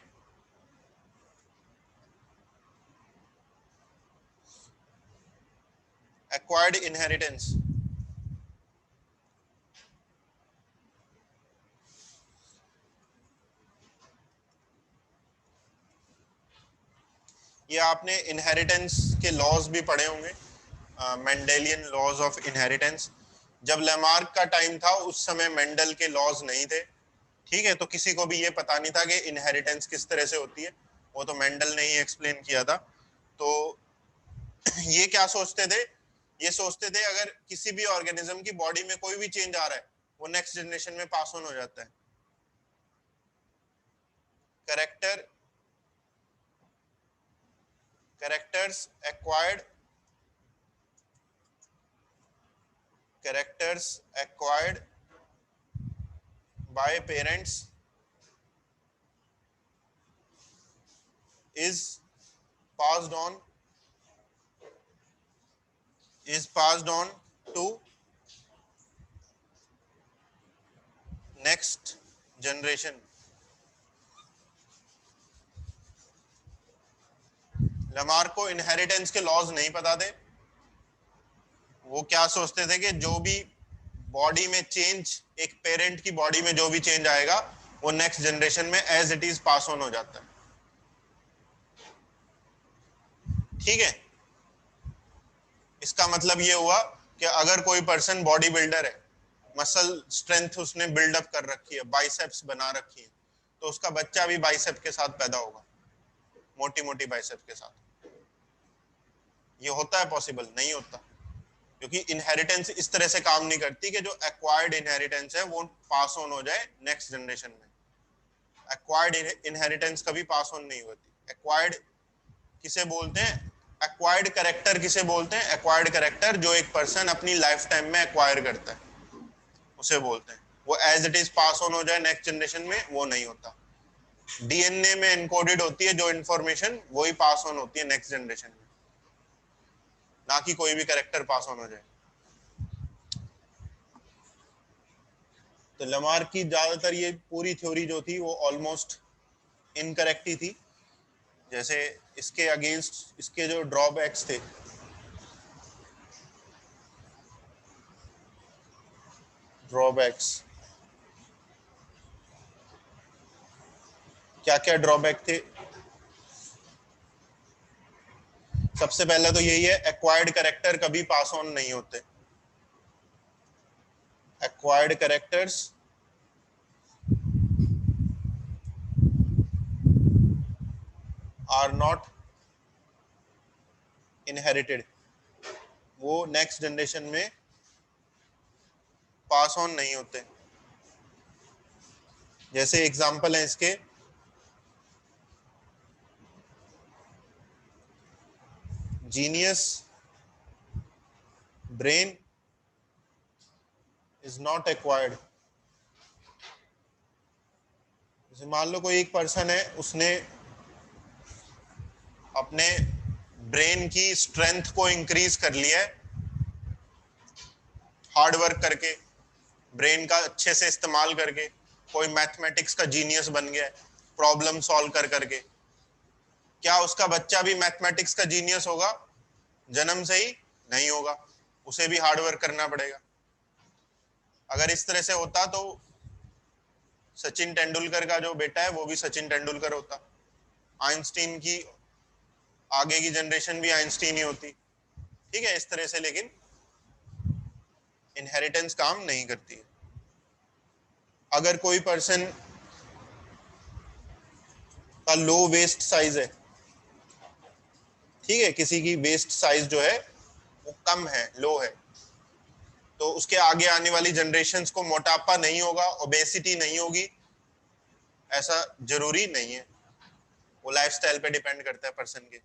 एक्वायर्ड इनहेरिटेंस। ये आपने इनहेरिटेंस के लॉज भी पढ़े होंगे, मेंडेलियन लॉज ऑफ इनहेरिटेंस। जब लेमार्क का टाइम था उस समय मेंडल के लॉज नहीं थे, ठीक है, तो किसी को भी ये पता नहीं था कि इनहेरिटेंस किस तरह से होती है, वो तो मेंडल ने ही एक्सप्लेन किया था। तो ये क्या सोचते थे? ये सोचते थे अगर किसी भी ऑर्गेनिज्म की बॉडी में कोई भी चेंज आ रहा है वो नेक्स्ट जनरेशन में पास ऑन हो जाता है। Character characters acquired characters acquired by parents is passed on to next generation। Lamarck को इनहेरिटेंस के लॉज नहीं पता थे। वो क्या सोचते थे कि जो भी बॉडी में चेंज, एक पेरेंट की बॉडी में जो भी चेंज आएगा वो नेक्स्ट जनरेशन में as it is pass on हो जाता है। ठीक है, इसका मतलब ये हुआ कि अगर कोई पर्सन बॉडी बिल्डर है, मसल स्ट्रेंथ उसने बिल्डअप कर रखी है, बाइसेप्स बना रखी है, तो उसका बच्चा भी बाइसेप के साथ पैदा होगा, मोटी मोटी बाइसेप के साथ। ये होता है पॉसिबल? नहीं होता, क्योंकि इनहेरिटेंस इस तरह से काम नहीं करती कि जो एक्वायर्ड इनहेरिटेंस है वो पास ऑन हो जाए नेक्स्ट जनरेशन में। एक्वायर्ड इनहेरिटेंस कभी पास ऑन नहीं होती। एक्वायर्ड किसे बोलते हैं? एक्वायर्ड कैरेक्टर किसे बोलते हैं? एक्वायर्ड कैरेक्टर जो एक पर्सन अपनी लाइफ टाइम में एक्वायर करता है उसे बोलते हैं। वो as it is pass on हो जाए नेक्स्ट जनरेशन में, वो नहीं होता। डीएनए में एनकोडेड होती है जो इंफॉर्मेशन, वही पास ऑन होती है नेक्स्ट जनरेशन में, ना कि कोई भी कैरेक्टर पास ऑन हो जाए। तो लमार्क की ज्यादातर ये पूरी थ्योरी जो थी वो ऑलमोस्ट इनकरेक्ट ही थी। जैसे इसके अगेंस्ट इसके जो ड्रॉबैक्स थे, ड्रॉबैक्स क्या क्या ड्रॉबैक थे? सबसे पहला तो यही है, एक्वायर्ड कैरेक्टर कभी पास ऑन नहीं होते। Acquired characters are not inherited, वो नेक्स्ट जनरेशन में पास ऑन नहीं होते। जैसे एग्जांपल है इसके, genius brain is not acquired. जैसे मान लो कोई एक पर्सन है, उसने अपने ब्रेन की स्ट्रेंथ को इंक्रीज कर लिया है हार्ड वर्क करके, ब्रेन का अच्छे से इस्तेमाल करके, कोई मैथमेटिक्स का जीनियस बन गया है प्रॉब्लम सॉल्व कर करके। क्या उसका बच्चा भी मैथमेटिक्स का जीनियस होगा? जन्म से ही नहीं होगा, उसे भी हार्ड वर्क करना पड़ेगा। अगर इस तरह से होता तो सचिन तेंदुलकर का जो बेटा है वो भी सचिन तेंदुलकर होता, आइंस्टीन की आगे की जनरेशन भी आइंस्टीन ही होती। ठीक है, इस तरह से। लेकिन इनहेरिटेंस काम नहीं करती है। अगर कोई पर्सन का लो वेस्ट साइज है, ठीक है, किसी की वेस्ट साइज जो है वो कम है, लो है, तो उसके आगे आने वाली जनरेशन्स को मोटापा नहीं होगा, ओबेसिटी नहीं होगी, ऐसा जरूरी नहीं है। वो लाइफस्टाइल पे डिपेंड करता है पर्सन के।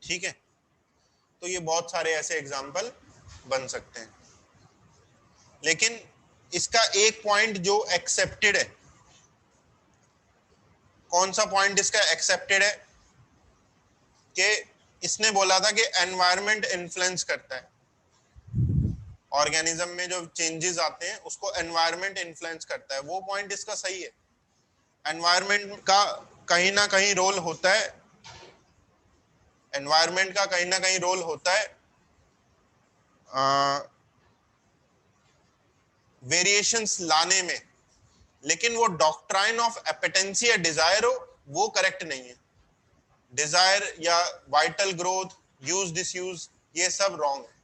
ठीक है, तो ये बहुत सारे ऐसे एग्जाम्पल बन सकते हैं। लेकिन इसका एक पॉइंट जो एक्सेप्टेड है, कौन सा पॉइंट इसका एक्सेप्टेड है, कि इसने बोला था कि एनवायरनमेंट इन्फ्लुएंस करता है, ऑर्गेनिज्म में जो चेंजेस आते हैं उसको एनवायरनमेंट इन्फ्लुएंस करता है। वो पॉइंट इसका सही है। एनवायरनमेंट का कहीं ना कहीं रोल होता है, एनवायरनमेंट का कहीं ना कहीं रोल होता है वेरिएशंस लाने में, लेकिन वो डॉक्ट्राइन ऑफ एपेटेंसी या डिजायर हो वो करेक्ट नहीं है। डिजायर या वाइटल ग्रोथ, यूज डिसयूज, ये सब रॉन्ग है।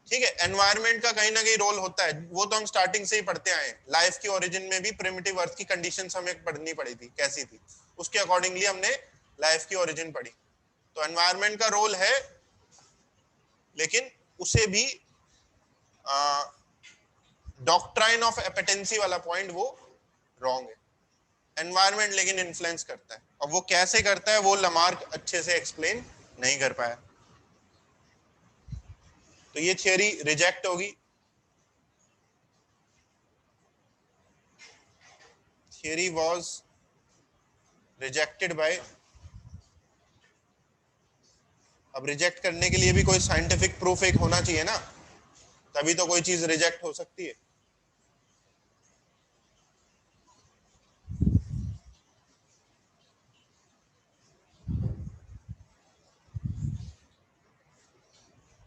ठीक है, एनवायरनमेंट का कहीं ना कहीं रोल होता है, वो तो हम स्टार्टिंग से ही पढ़ते आए हैं। लाइफ की ओरिजिन में भी प्रिमिटिव अर्थ की कंडीशंस हमें पढ़नी पड़ी थी, कैसी थी, उसके अकॉर्डिंगली हमने लाइफ की ओरिजिन पढ़ी। तो एनवायरनमेंट का रोल है, लेकिन उसे भी डॉक्ट्राइन ऑफ एपेटेंसी वाला पॉइंट वो रॉन्ग है। एनवायरनमेंट लेकिन इन्फ्लुएंस करता है, और वो कैसे करता है वो लमार्क अच्छे से एक्सप्लेन नहीं कर पाया। तो ये थियरी रिजेक्ट होगी। थियरी वाज रिजेक्टेड बाय, अब रिजेक्ट करने के लिए भी कोई साइंटिफिक प्रूफ एक होना चाहिए ना, तभी तो कोई चीज रिजेक्ट हो सकती है।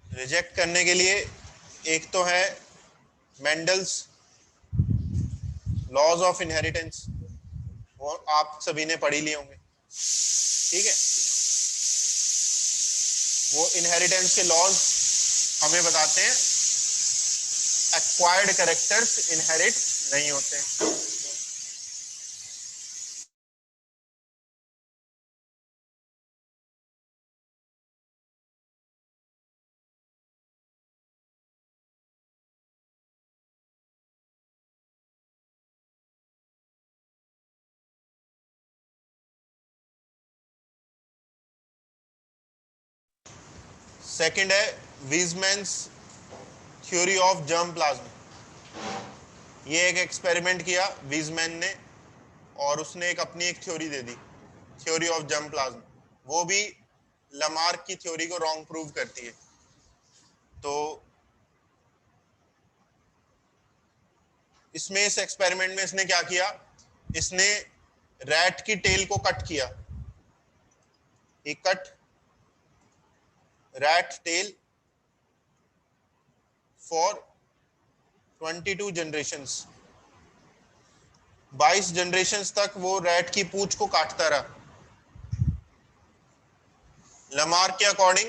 रिजेक्ट करने के लिए एक तो है मेंडल्स लॉज ऑफ इनहेरिटेंस, वो आप सभी ने पढ़ी लिए होंगे। ठीक है, वो इनहेरिटेंस के लॉज हमें बताते हैं एक्वायर्ड कैरेक्टर्स इनहेरिट नहीं होते। सेकंड है वीजमैन्स थ्योरी ऑफ जर्म प्लाज्म। ये एक एक्सपेरिमेंट किया वीजमैन ने, और उसने एक अपनी एक theory they the, theory of germ plasm. वो भी लमार्क की थ्योरी को रॉन्ग प्रूव करती है। तो इसमें, इस एक्सपेरिमेंट में इसने क्या किया, इसने रैट की टेल को कट किया। He cut rat tail for 22 generations. 22 generations तक वो रैट की पूंछ को काटता रहा। लमार्क के अकॉर्डिंग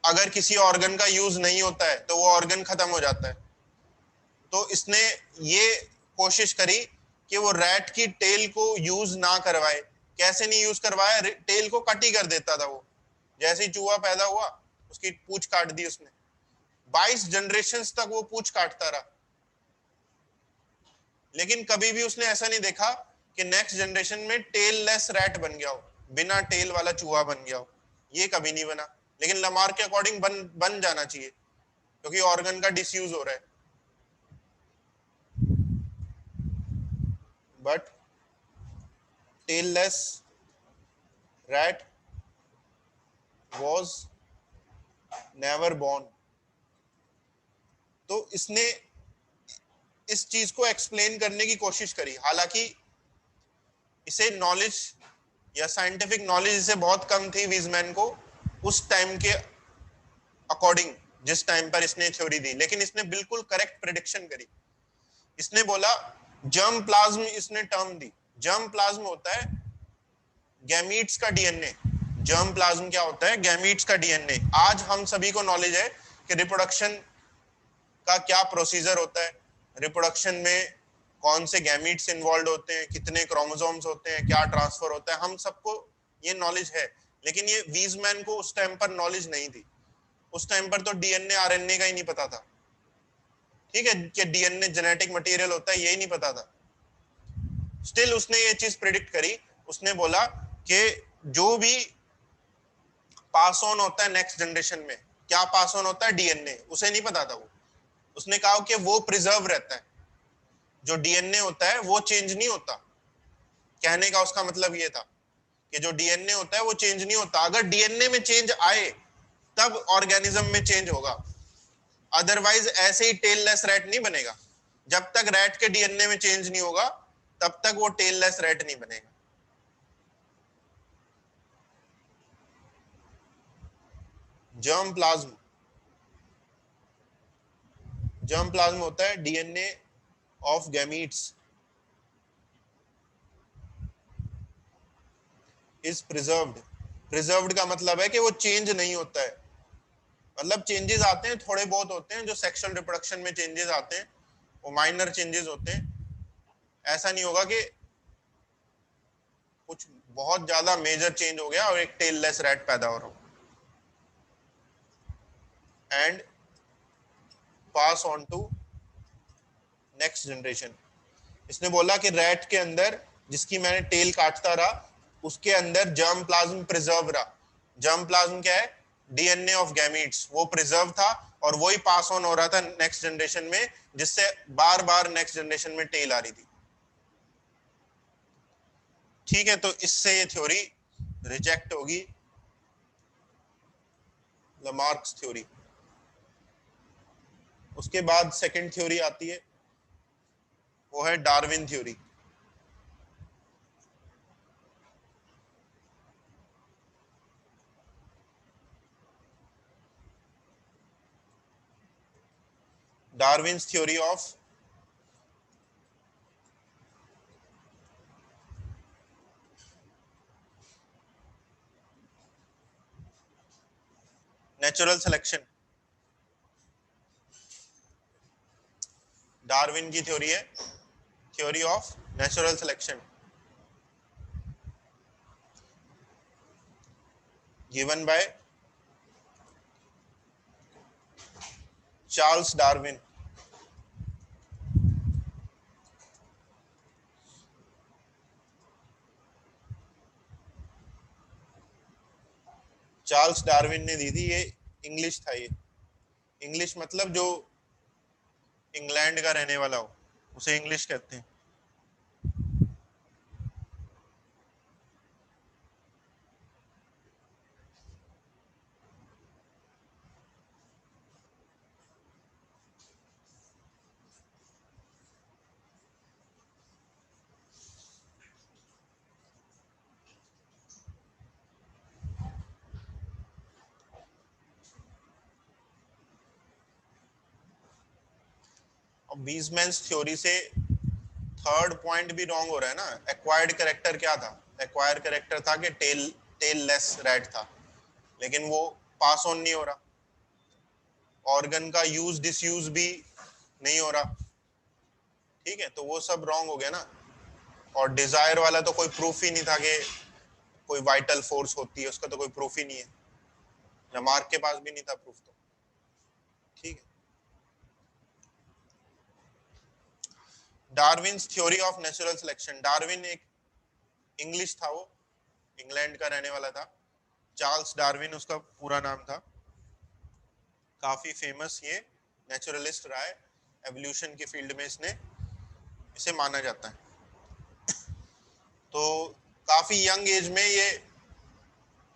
अगर किसी ऑर्गन का यूज नहीं होता है तो वो ऑर्गन खत्म हो जाता है। तो इसने ये कोशिश करी कि वो रैट की टेल को यूज ना करवाए। कैसे नहीं यूज करवाया, टेल को कट ही कर देता था वो। जैसे ही चूहा पैदा हुआ उसकी पूंछ काट दी उसने। 22 जनरेशंस तक वो पूंछ काटता रहा, लेकिन कभी भी उसने ऐसा नहीं देखा कि नेक्स्ट जनरेशन में टेल लेस रैट बन गया हो, बिना टेल वाला चूहा बन गया हो। ये कभी नहीं बना, लेकिन लमार्क के अकॉर्डिंग बन जाना चाहिए क्योंकि ऑर्गन का डिसयूज हो रहा है। But tailless rat was never born. तो इसने इस चीज को एक्सप्लेन करने की कोशिश करी, हालांकि इसे नॉलेज या साइंटिफिक नॉलेज इसे बहुत कम थी वीजमैन को उस टाइम के अकॉर्डिंग, जिस टाइम पर इसने थ्योरी दी। लेकिन इसने बिल्कुल करेक्ट प्रेडिक्शन करी। इसने बोला जर्म प्लाज्म, इसने टर्म दी। जर्म प्लाज्म होता है गैमीट्स का डीएनए। जर्म प्लाज्म क्या होता है? गैमीट्स का डीएनए। आज हम सभी को नॉलेज है कि रिप्रोडक्शन का क्या प्रोसीजर होता है, रिप्रोडक्शन में कौन से गैमीट्स इन्वॉल्व होते हैं, कितने क्रोमोसोम्स होते हैं, क्या ट्रांसफर होता है, हम सबको ये नॉलेज है। लेकिन ये वीजमैन को उस टाइम पर नॉलेज नहीं थी। उस टाइम पर तो डीएनए आरएनए का ही नहीं पता था, ठीक है, कि डीएनए जेनेटिक मटेरियल होता है, यही नहीं पता था। स्टिल उसने ये चीज प्रेडिक्ट करी। उसने बोला कि जो भी पास ऑन होता है नेक्स्ट जनरेशन में, क्या पास ऑन होता है? डीएनए। उसे नहीं पता था वो। उसने कहा कि वो प्रिजर्व रहता है, जो डीएनए होता है वो चेंज नहीं होता। कहने का उसका मतलब ये था कि जो डीएनए होता है वो चेंज नहीं होता। अगर डीएनए में चेंज आए तब ऑर्गेनिज्म में चेंज होगा, अदरवाइज ऐसे ही टेल लेस रैट नहीं बनेगा। जब तक रैट के डीएनए में चेंज नहीं होगा तब तक वो टेल लेस रैट नहीं बनेगा। जर्म प्लाज्म, जर्म प्लाज्म होता है DNA of gametes is preserved. Preserved का मतलब है कि वो चेंज नहीं होता है। मतलब चेंजेस आते हैं, थोड़े बहुत होते हैं, जो सेक्सुअल रिप्रोडक्शन में चेंजेस आते हैं वो माइनर चेंजेस होते हैं। ऐसा नहीं होगा कि कुछ बहुत ज्यादा मेजर चेंज हो गया और एक टेल लेस रैट पैदा हो रहा हो। And pass on to next generation. इसने बोला कि रैट के अंदर, जिसकी मैंने टेल काटता रहा, उसके अंदर जर्म प्लाज्म प्रिजर्व रहा। जर्म प्लाज्म क्या है? डीएनए ऑफ गैमीट्स, वो प्रिजर्व था और वही पास ऑन हो रहा था नेक्स्ट जनरेशन में, जिससे बार बार नेक्स्ट जनरेशन में टेल आ रही थी। ठीक है, तो इससे ये थ्योरी रिजेक्ट होगी, लमार्क्स थ्योरी। उसके बाद सेकंड थ्योरी आती है, वो है Darwin theory. Darwin's theory of natural selection. Darwin की थ्योरी है theory of natural selection, given by Charles Darwin. Charles Darwin ने दी थी ये। इंग्लिश था ये। इंग्लिश मतलब जो इंग्लैंड का रहने वाला हो उसे इंग्लिश कहते हैं। और बीजमैन्स थ्योरी से थर्ड पॉइंट भी रॉन्ग हो रहा है ना। एक्वायर्ड कैरेक्टर क्या था? एक्वायर्ड कैरेक्टर था कि टेल लेस रैट था, लेकिन वो पास ऑन नहीं हो रहा। ऑर्गन का यूज डिसयूज भी नहीं हो रहा, ठीक है, तो वो सब रॉन्ग हो गया ना। और डिजायर वाला तो कोई प्रूफ ही नहीं था कि कोई वाइटल फोर्स होती है, उसका तो कोई प्रूफ ही नहीं है, लमार्क के पास भी नहीं था प्रूफ, तो ठीक है। Darwin's theory of natural selection, Darwin एक इंग्लिश था, वो इंग्लैंड का रहने वाला था, चार्ल्स डार्विन उसका पूरा नाम था। काफी फेमस ये नेचुरलिस्ट रहा है, एवोल्यूशन की फील्ड में इसने इसे माना जाता है। तो काफी यंग एज में ये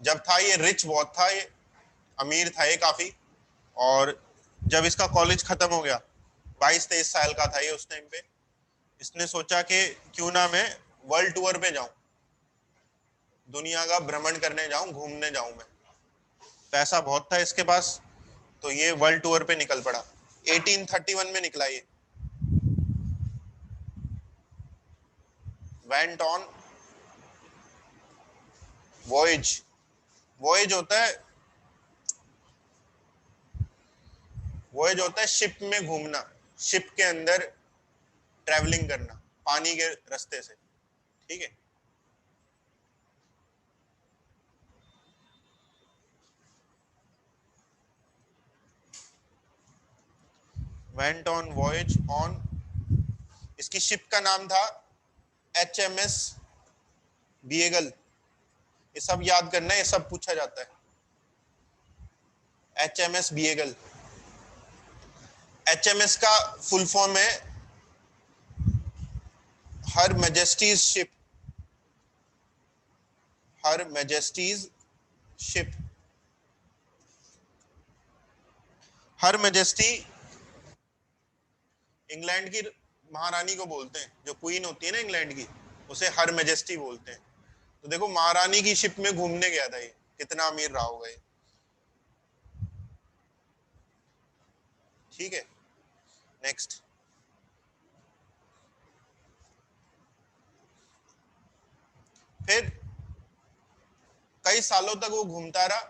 जब था, ये रिच बहुत था, ये अमीर था ये काफी। और जब इसका कॉलेज खत्म हो गया, 22-23 साल का था ये उस टाइम पे, इसने सोचा कि क्यों ना मैं वर्ल्ड टूर पे जाऊं, दुनिया का भ्रमण करने जाऊं, घूमने जाऊं मैं। पैसा बहुत था इसके पास, तो ये वर्ल्ड टूर पे निकल पड़ा। 1831 में निकला ये, वेंट ऑन वॉयज। वॉयज होता है, वॉयज होता है शिप में घूमना, शिप के अंदर ट्रैवलिंग करना, पानी के रास्ते से, ठीक है। वेंट ऑन वॉयज ऑन, इसकी शिप का नाम था HMS बिएगल। ये सब याद करना है, ये सब पूछा जाता है। HMS बिएगल, HMS का फुल फॉर्म है her majesty's ship, her majesty's ship. Her majesty England की महारानी को बोलते हैं, जो क्वीन होती है ना इंग्लैंड की, उसे हर मैजेस्टी बोलते हैं। तो देखो महारानी की शिप में घूमने गया था ये, कितना अमीर रहा होगा ये, ठीक है। नेक्स्ट, फिर कई सालों तक वो घूमता रहा,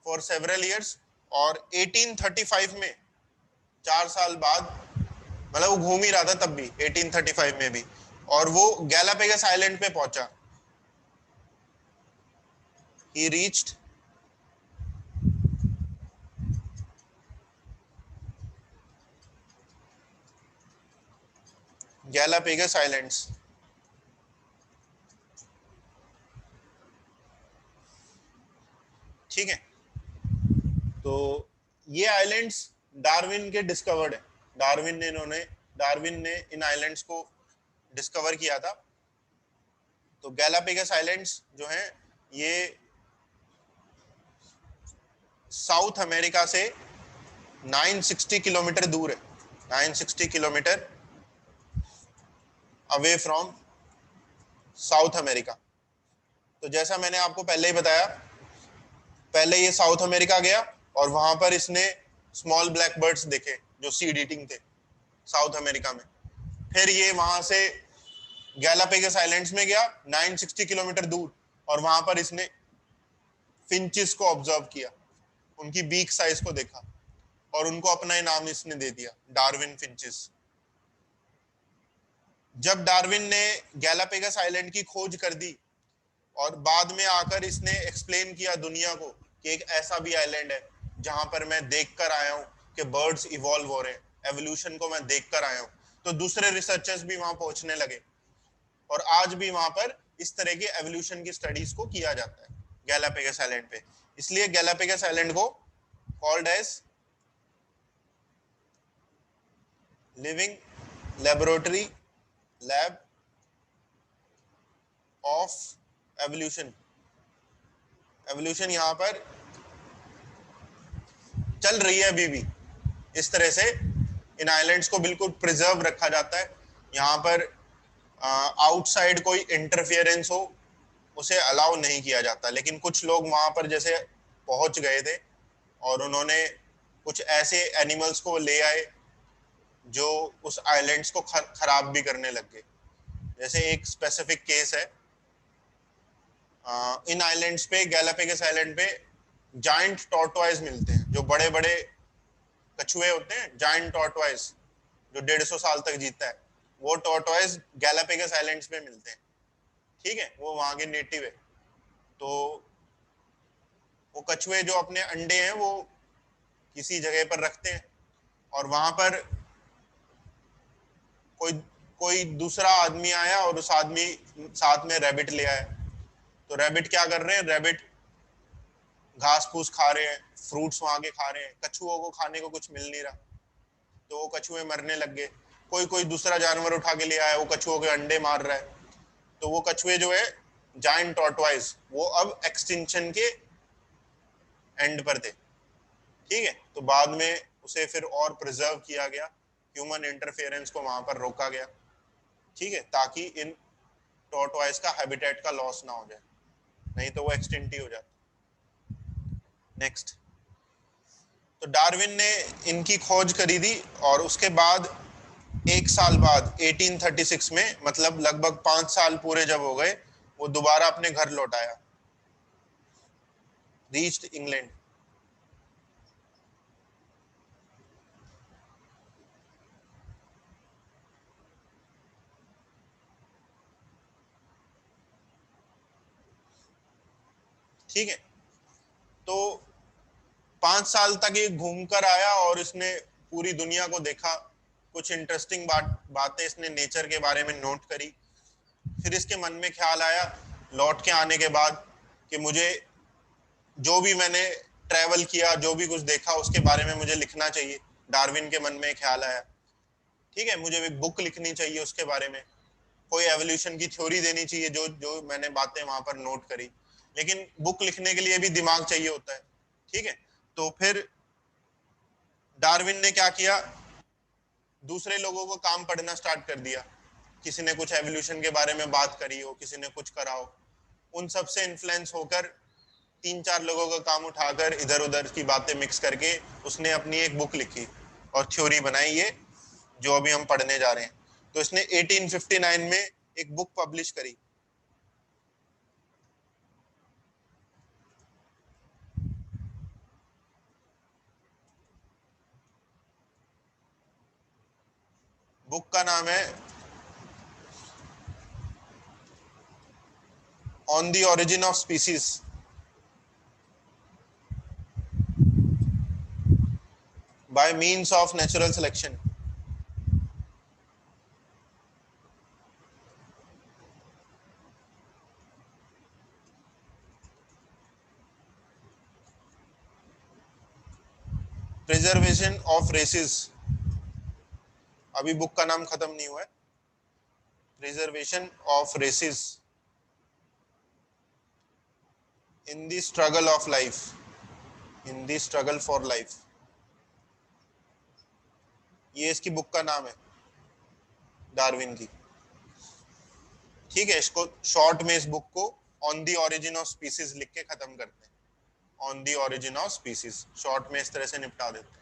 फॉर सेवरल इयर्स। और 1835 में, 4 साल बाद, मतलब वो घूम ही रहा था तब भी, 1835 में भी, और वो गैलापेगस आइलैंड पे पहुंचा। ही रीच्ड गैलापेगस आइलैंड्स, ठीक है। तो ये आइलैंड्स डार्विन के डिस्कवर्ड है, डार्विन ने इन आइलैंड्स को डिस्कवर किया था। तो गैलापेगस आइलैंड्स जो हैं, ये साउथ अमेरिका से 960 किलोमीटर दूर है, 960 kilometre away from south America. तो जैसा मैंने आपको पहले ही बताया, पहले ये साउथ अमेरिका गया और वहां पर इसने स्मॉल ब्लैक बर्ड्स देखे जो सीड ईटिंग थे साउथ अमेरिका में। फिर ये वहां से गैलापेगस आइलैंड्स में गया 960 किलोमीटर दूर, और वहां पर इसने फिंचेस को ऑब्जर्व किया, उनकी बीक साइज को देखा, और उनको अपना ही नाम इसने दे दिया, डार्विन फिंचेस। जब डार्विन ने गैलापेगस आइलैंड की खोज कर दी और बाद में आकर इसने एक्सप्लेन किया दुनिया को कि एक ऐसा भी आइलैंड है जहां पर मैं देख कर आया हूं कि बर्ड्स इवॉल्व हो रहे हैं, एवोल्यूशन को मैं देख कर आया हूं, तो दूसरे रिसर्चर्स भी वहां पहुंचने लगे। और आज भी वहां पर इस तरह के एवोल्यूशन की स्टडीज को किया जाता है गैलापेगस आइलैंड पे। इसलिए गैलापेगस आइलैंड को called as living laboratory, lab of evolution. Evolution यहाँ पर चल रही है अभी भी। इस तरह से इन आइलैंड्स को बिल्कुल प्रिजर्व रखा जाता है। यहाँ पर आउटसाइड कोई इंटरफियरेंस हो उसे अलाउ नहीं किया जाता। लेकिन कुछ लोग वहां पर जैसे पहुंच गए थे और उन्होंने कुछ ऐसे एनिमल्स को ले आए जो उस आइलैंड्स को खराब भी करने लग गए। जैसे एक स्पेसिफिक केस है, इन आइलैंड्स पे, गैलापेगस आइलैंड पे जाइंट टॉर्टोइज मिलते हैं, जो बड़े बड़े कछुए होते हैं जायंट टॉर्टवाइज जो 150 साल तक जीता है, वो टॉर्टवाइज गैलापेगस आइलैंड्स में मिलते हैं। ठीक है, वो वहां के नेटिव है। तो वो कछुए जो अपने अंडे हैं वो किसी जगह पर रखते हैं, और वहां पर कोई कोई दूसरा आदमी आया और उस आदमी साथ में रैबिट ले आया। तो रैबिट क्या कर रहे हैं, रैबिट घास फूस खा रहे हैं, फ्रूट्स वहां के खा रहे हैं, कछुओं को खाने को कुछ मिल नहीं रहा, तो वो कछुए मरने लग गए। कोई कोई दूसरा जानवर उठा के ले आया, वो कछुओं के अंडे मार रहा है। तो वो कछुए जो है जायंट टॉर्टवाइज, वो अब एक्सटिंक्शन के एंड पर थे। ठीक है, तो बाद में उसे फिर और प्रिजर्व किया गया, ह्यूमन इंटरफेरेंस को वहां पर रोका गया। ठीक है, ताकि इन टॉर्टवाइज का हैबिटेट का लॉस ना हो जाए, नहीं तो वो एक्सटिंक्ट ही हो जाता। नेक्स्ट, तो डार्विन ने इनकी खोज करी थी, और उसके बाद 1 साल बाद 1836 में, मतलब लगभग 5 साल पूरे जब हो गए, वो दोबारा अपने घर लौट आया, रीच्ड इंग्लैंड। ठीक है, तो 5 साल तक ये घूम कर आया और इसने पूरी दुनिया को देखा, कुछ इंटरेस्टिंग बातें इसने नेचर के बारे में नोट करी। फिर इसके मन में ख्याल आया लौट के आने के बाद कि मुझे जो भी मैंने ट्रैवल किया, जो भी कुछ देखा, उसके बारे में मुझे लिखना चाहिए। डार्विन के मन में ख्याल आया, ठीक है, मुझे एक बुक लिखनी चाहिए उसके बारे में, कोई एवोल्यूशन की थ्योरी देनी चाहिए जो जो मैंने बातें वहां पर नोट करी। लेकिन बुक लिखने के लिए भी दिमाग चाहिए होता है। ठीक है, तो फिर डार्विन ने क्या किया, दूसरे लोगों को काम पढ़ना स्टार्ट कर दिया। किसी ने कुछ एवोल्यूशन के बारे में बात करी हो, किसी ने कुछ करा हो, उन सब से इन्फ्लुएंस होकर 3-4 लोगों का काम उठाकर इधर उधर की बातें मिक्स करके उसने अपनी एक बुक लिखी और थ्योरी बनाई, ये जो अभी हम पढ़ने जा रहे हैं। तो इसने 1859 में एक बुक पब्लिश करी। बुक का नाम है on the origin of species, by means of natural selection. Preservation of races, अभी बुक का नाम खत्म नहीं हुआ है। Preservation of races in the struggle of life, in the struggle for life, ये इसकी बुक का नाम है, डार्विन की। ठीक है, इसको शॉर्ट में इस बुक को on the origin of species लिख के खत्म करते हैं। On the origin of species short में इस तरह से निपटा देते हैं।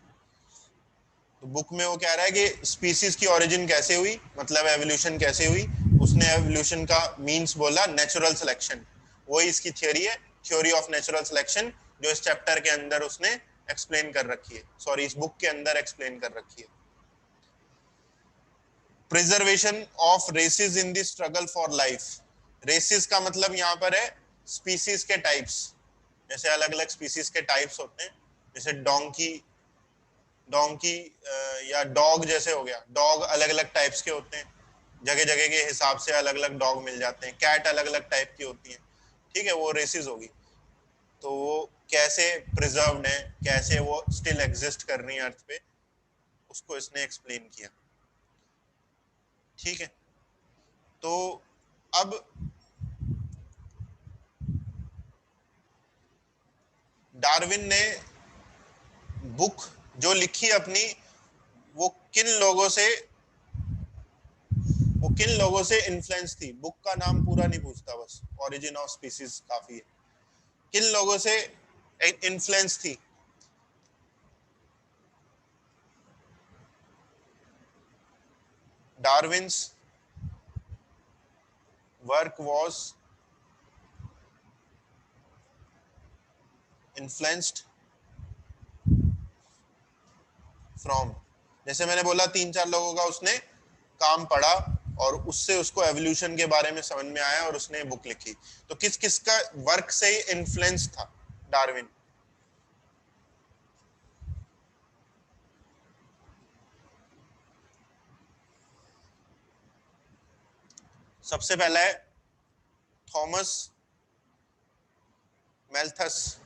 तो बुक में वो कह रहा है कि स्पीसीज की ओरिजिन कैसे हुई, मतलब एवोल्यूशन कैसे हुई। उसने एवोल्यूशन का मींस बोला नेचुरल सिलेक्शन, वही इसकी थियोरी है, थ्योरी ऑफ नेचुरल सिलेक्शन, जो इस चैप्टर के अंदर उसने एक्सप्लेन कर रखी है, सॉरी इस बुक के अंदर एक्सप्लेन कर रखी है। Preservation of races in the struggle for life, races का मतलब यहाँ पर है स्पीसीज के टाइप्स। जैसे अलग अलग स्पीसीज के टाइप्स होते हैं, जैसे डोंकी, डोंकी या डॉग जैसे हो गया, डॉग अलग अलग टाइप्स के होते हैं, जगह जगह के हिसाब से अलग अलग डॉग मिल जाते हैं। कैट अलग अलग टाइप की होती है। ठीक है, वो रेसेस होगी। तो वो कैसे प्रिजर्व्ड है, कैसे वो स्टिल एग्जिस्ट कर रही है अर्थ पे, उसको इसने एक्सप्लेन किया। ठीक है, तो अब डार्विन ने बुक जो लिखी अपनी, वो किन लोगों से वो किन लोगों से इन्फ्लुएंस थी। बुक का नाम पूरा नहीं पूछता, बस ओरिजिन ऑफ स्पीसीज काफी है। किन लोगों से इन्फ्लुएंस थी। Darwin's work was influenced from, जैसे मैंने बोला 3-4 लोगों का उसने काम पढ़ा और उससे उसको एवोल्यूशन के बारे में समझ में आया और उसने बुक लिखी। तो किस किस का वर्क से इन्फ्लुएंस था डार्विन? सबसे पहला है थॉमस मैल्थस।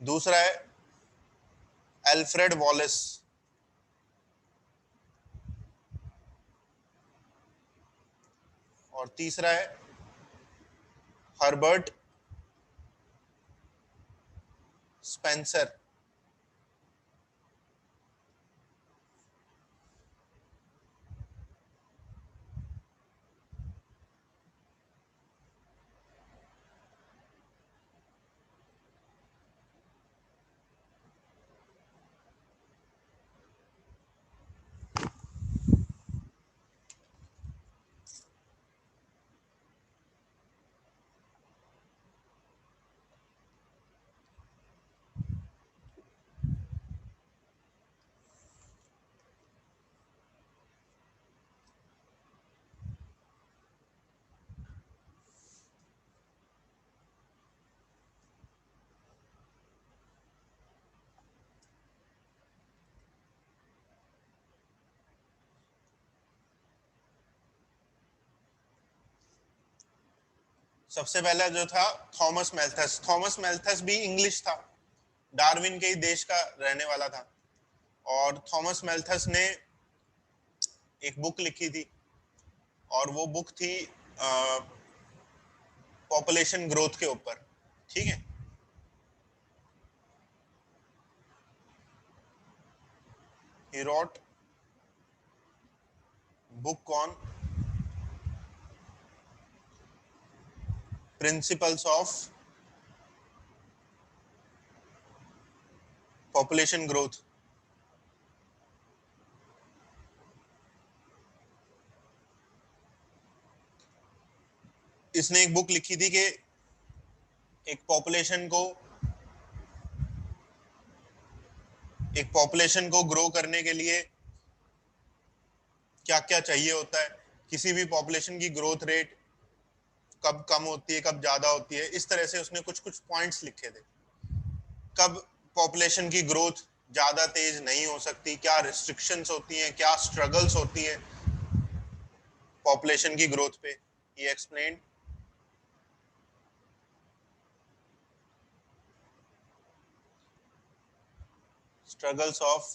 दूसरा है अल्फ्रेड वॉलेस। और तीसरा है हर्बर्ट स्पेंसर। सबसे पहला जो था थॉमस मैल्थस। थॉमस मैल्थस भी इंग्लिश था, डार्विन के ही देश का रहने वाला था। और थॉमस मैल्थस ने एक बुक लिखी थी और वो बुक थी पॉपुलेशन ग्रोथ के ऊपर। ठीक है, he wrote book on principles of population growth। इसने एक बुक लिखी थी कि एक पॉपुलेशन को ग्रो करने के लिए क्या क्या चाहिए होता है, किसी भी पॉपुलेशन की ग्रोथ रेट कब कम होती है कब ज्यादा होती है। इस तरह से उसने कुछ कुछ पॉइंट्स लिखे थे, कब पॉपुलेशन की ग्रोथ ज्यादा तेज नहीं हो सकती, क्या रिस्ट्रिक्शंस होती हैं, क्या स्ट्रगल्स होती है पॉपुलेशन की ग्रोथ पे। ये explain struggles of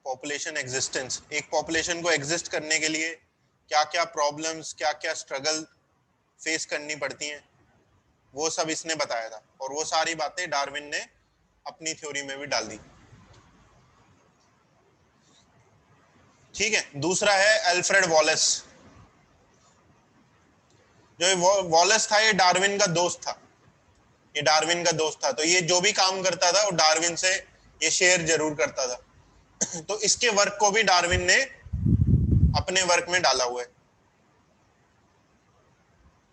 population existence. एक पॉपुलेशन को एग्जिस्ट करने के लिए क्या क्या प्रॉब्लम्स, क्या क्या स्ट्रगल फेस करनी पड़ती हैं, वो सब इसने बताया था। और वो सारी बातें डार्विन ने अपनी थ्योरी में भी डाल दी। ठीक है, दूसरा है अल्फ्रेड वॉलेस। जो वॉलेस था ये डार्विन का दोस्त था, ये डार्विन का दोस्त था। तो ये जो भी काम करता था वो डार्विन से ये शेयर जरूर करता था। तो इसके वर्क को भी डार्विन ने अपने वर्क में डाला हुआ है।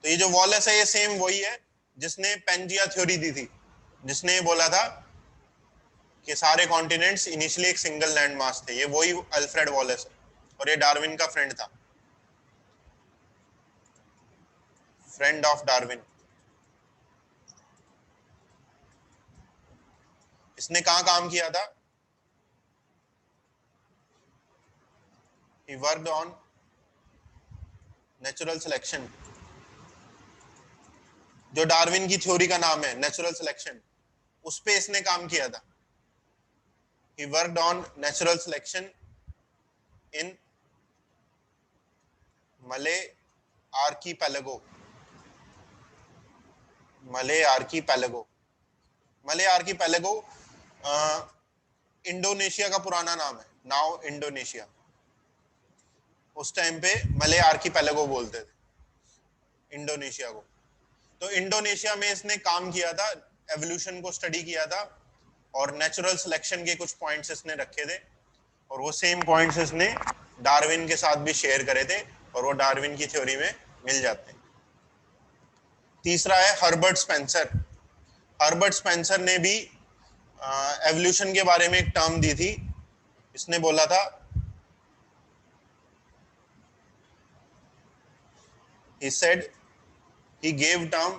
तो ये जो वॉलेस है ये सेम वही है जिसने पेंजिया थ्योरी दी थी, जिसने बोला था कि सारे कॉन्टिनेंट्स इनिशियली एक सिंगल लैंड मास थे। ये वही अल्फ्रेड वॉलेस है और ये डार्विन का फ्रेंड था, फ्रेंड ऑफ डार्विन। इसने कहाँ काम किया था? He worked on natural selection. जो डार्विन की थ्योरी का नाम है नेचुरल सिलेक्शन, उस पे इसने काम किया था। He worked on natural selection in Malay archipelago। मले आर्कीपेलागो, मले आर्कीपेलागो इंडोनेशिया का पुराना नाम है, नाउ इंडोनेशिया। उस टाइम पे मले आर्कीपेलागो बोलते थे इंडोनेशिया को। तो इंडोनेशिया में इसने काम किया था, एवोल्यूशन को स्टडी किया था और नेचुरल सिलेक्शन के कुछ पॉइंट्स इसने रखे थे और वो सेम पॉइंट्स इसने डार्विन के साथ भी शेयर करे थे और वो डार्विन की थ्योरी में मिल जाते हैं। तीसरा है हर्बर्ट स्पेंसर। हर्बर्ट स्पेंसर ने भी एवोल्यूशन के बारे में एक टर्म दी थी. इसने बोला था, he said, he gave term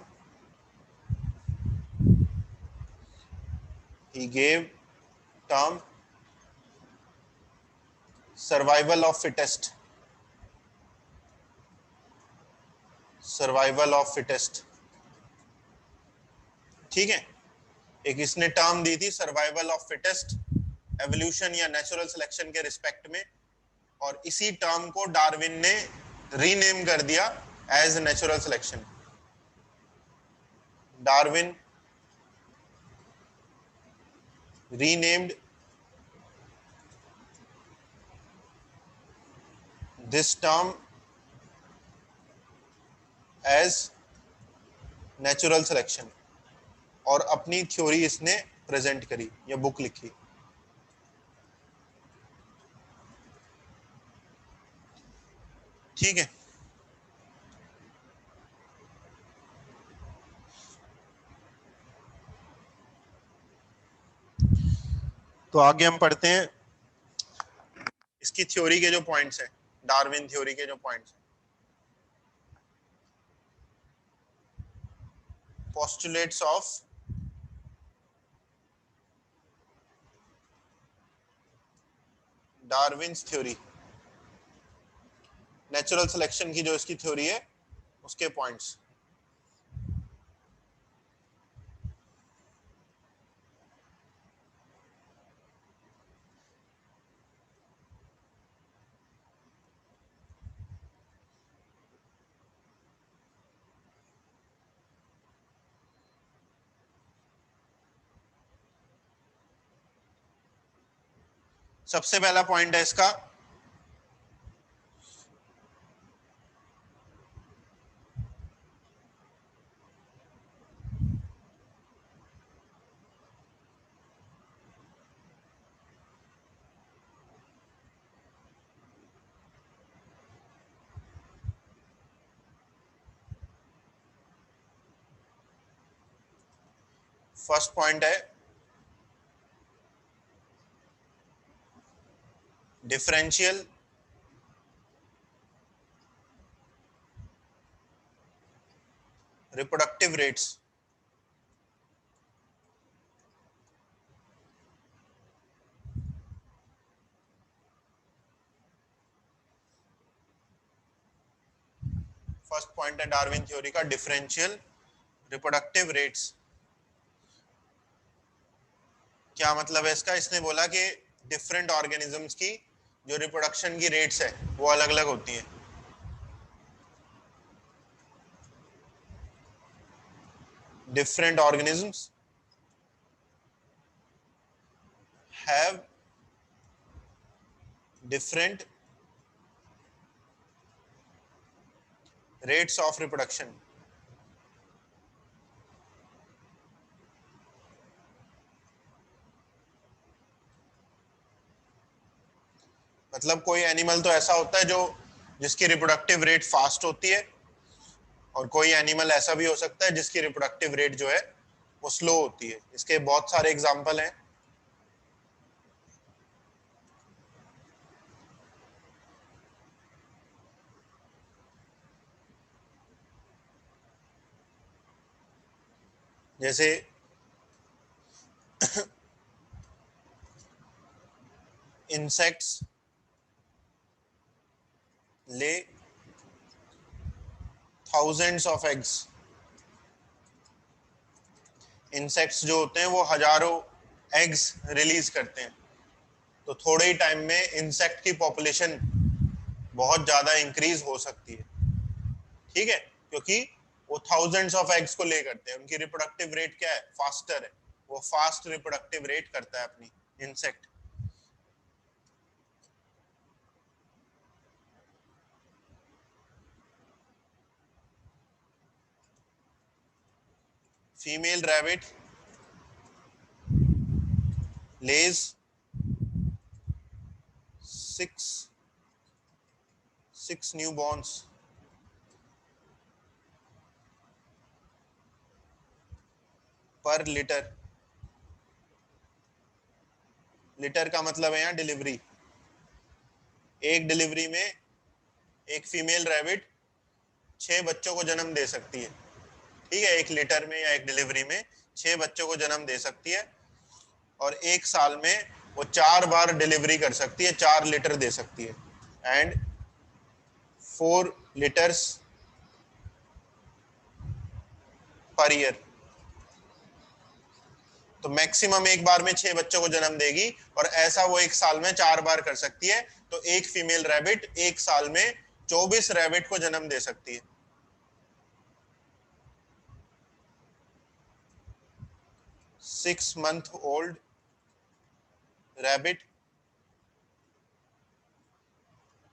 he gave term survival of fittest. Survival of fittest. ठीक है, एक इसने टर्म दी थी सर्वाइवल ऑफ फिटेस्ट एवोल्यूशन या नेचुरल सिलेक्शन के रिस्पेक्ट में, और इसी टर्म को डार्विन ने रीनेम कर दिया as natural selection. Darwin renamed this term as natural selection, और अपनी थ्योरी इसने प्रेजेंट करी या बुक लिखी. ठीक है, तो आगे हम पढ़ते हैं इसकी थ्योरी के जो पॉइंट्स हैं, डार्विन थ्योरी के जो पॉइंट्स हैं. Postulates of Darwin's theory, natural selection की जो इसकी थ्योरी है उसके पॉइंट्स. सबसे पहला पॉइंट है इसका, फर्स्ट पॉइंट है differential reproductive rates. First point है डार्विन थ्योरी का डिफरेंशियल रिप्रोडक्टिव रेट्स. क्या मतलब है इसका? इसने बोला कि डिफरेंट ऑर्गेनिजम्स की जो रिप्रोडक्शन की रेट्स है वो अलग अलग होती है. Different organisms have different rates of reproduction. मतलब कोई एनिमल तो ऐसा होता है जो जिसकी रिप्रोडक्टिव रेट फास्ट होती है, और कोई एनिमल ऐसा भी हो सकता है जिसकी रिप्रोडक्टिव रेट जो है वो स्लो होती है. इसके बहुत सारे एग्जांपल हैं. जैसे इंसेक्ट्स ले थाउजेंड्स ऑफ एग्स. इंसेक्ट्स जो होते हैं वो हजारों एग्स रिलीज करते हैं. तो थोड़े ही टाइम में इंसेक्ट की पॉपुलेशन बहुत ज्यादा इंक्रीज हो सकती है. ठीक है, क्योंकि वो थाउजेंड्स ऑफ एग्स को ले करते हैं. उनकी रिप्रोडक्टिव रेट क्या है? फास्टर है. वो फास्ट रिप्रोडक्टिव रेट करता है अपनी insect. Female rabbit lays six newborns per litre, litre का मतलब है यहाँ डिलीवरी। एक डिलीवरी में एक फीमेल रैबिट 6 बच्चों को जन्म दे सकती है। ठीक है, एक लीटर में या एक डिलीवरी में 6 बच्चों को जन्म दे सकती है, और एक साल में वो 4 बार डिलीवरी कर सकती है, 4 लीटर दे सकती है। And 4 litres per year. तो मैक्सिमम एक बार में 6 बच्चों को जन्म देगी, और ऐसा वो एक साल में 4 बार कर सकती है। तो एक फीमेल रैबिट एक साल में 24 रैबिट को जन्म दे सकती है। 6 month old rabbit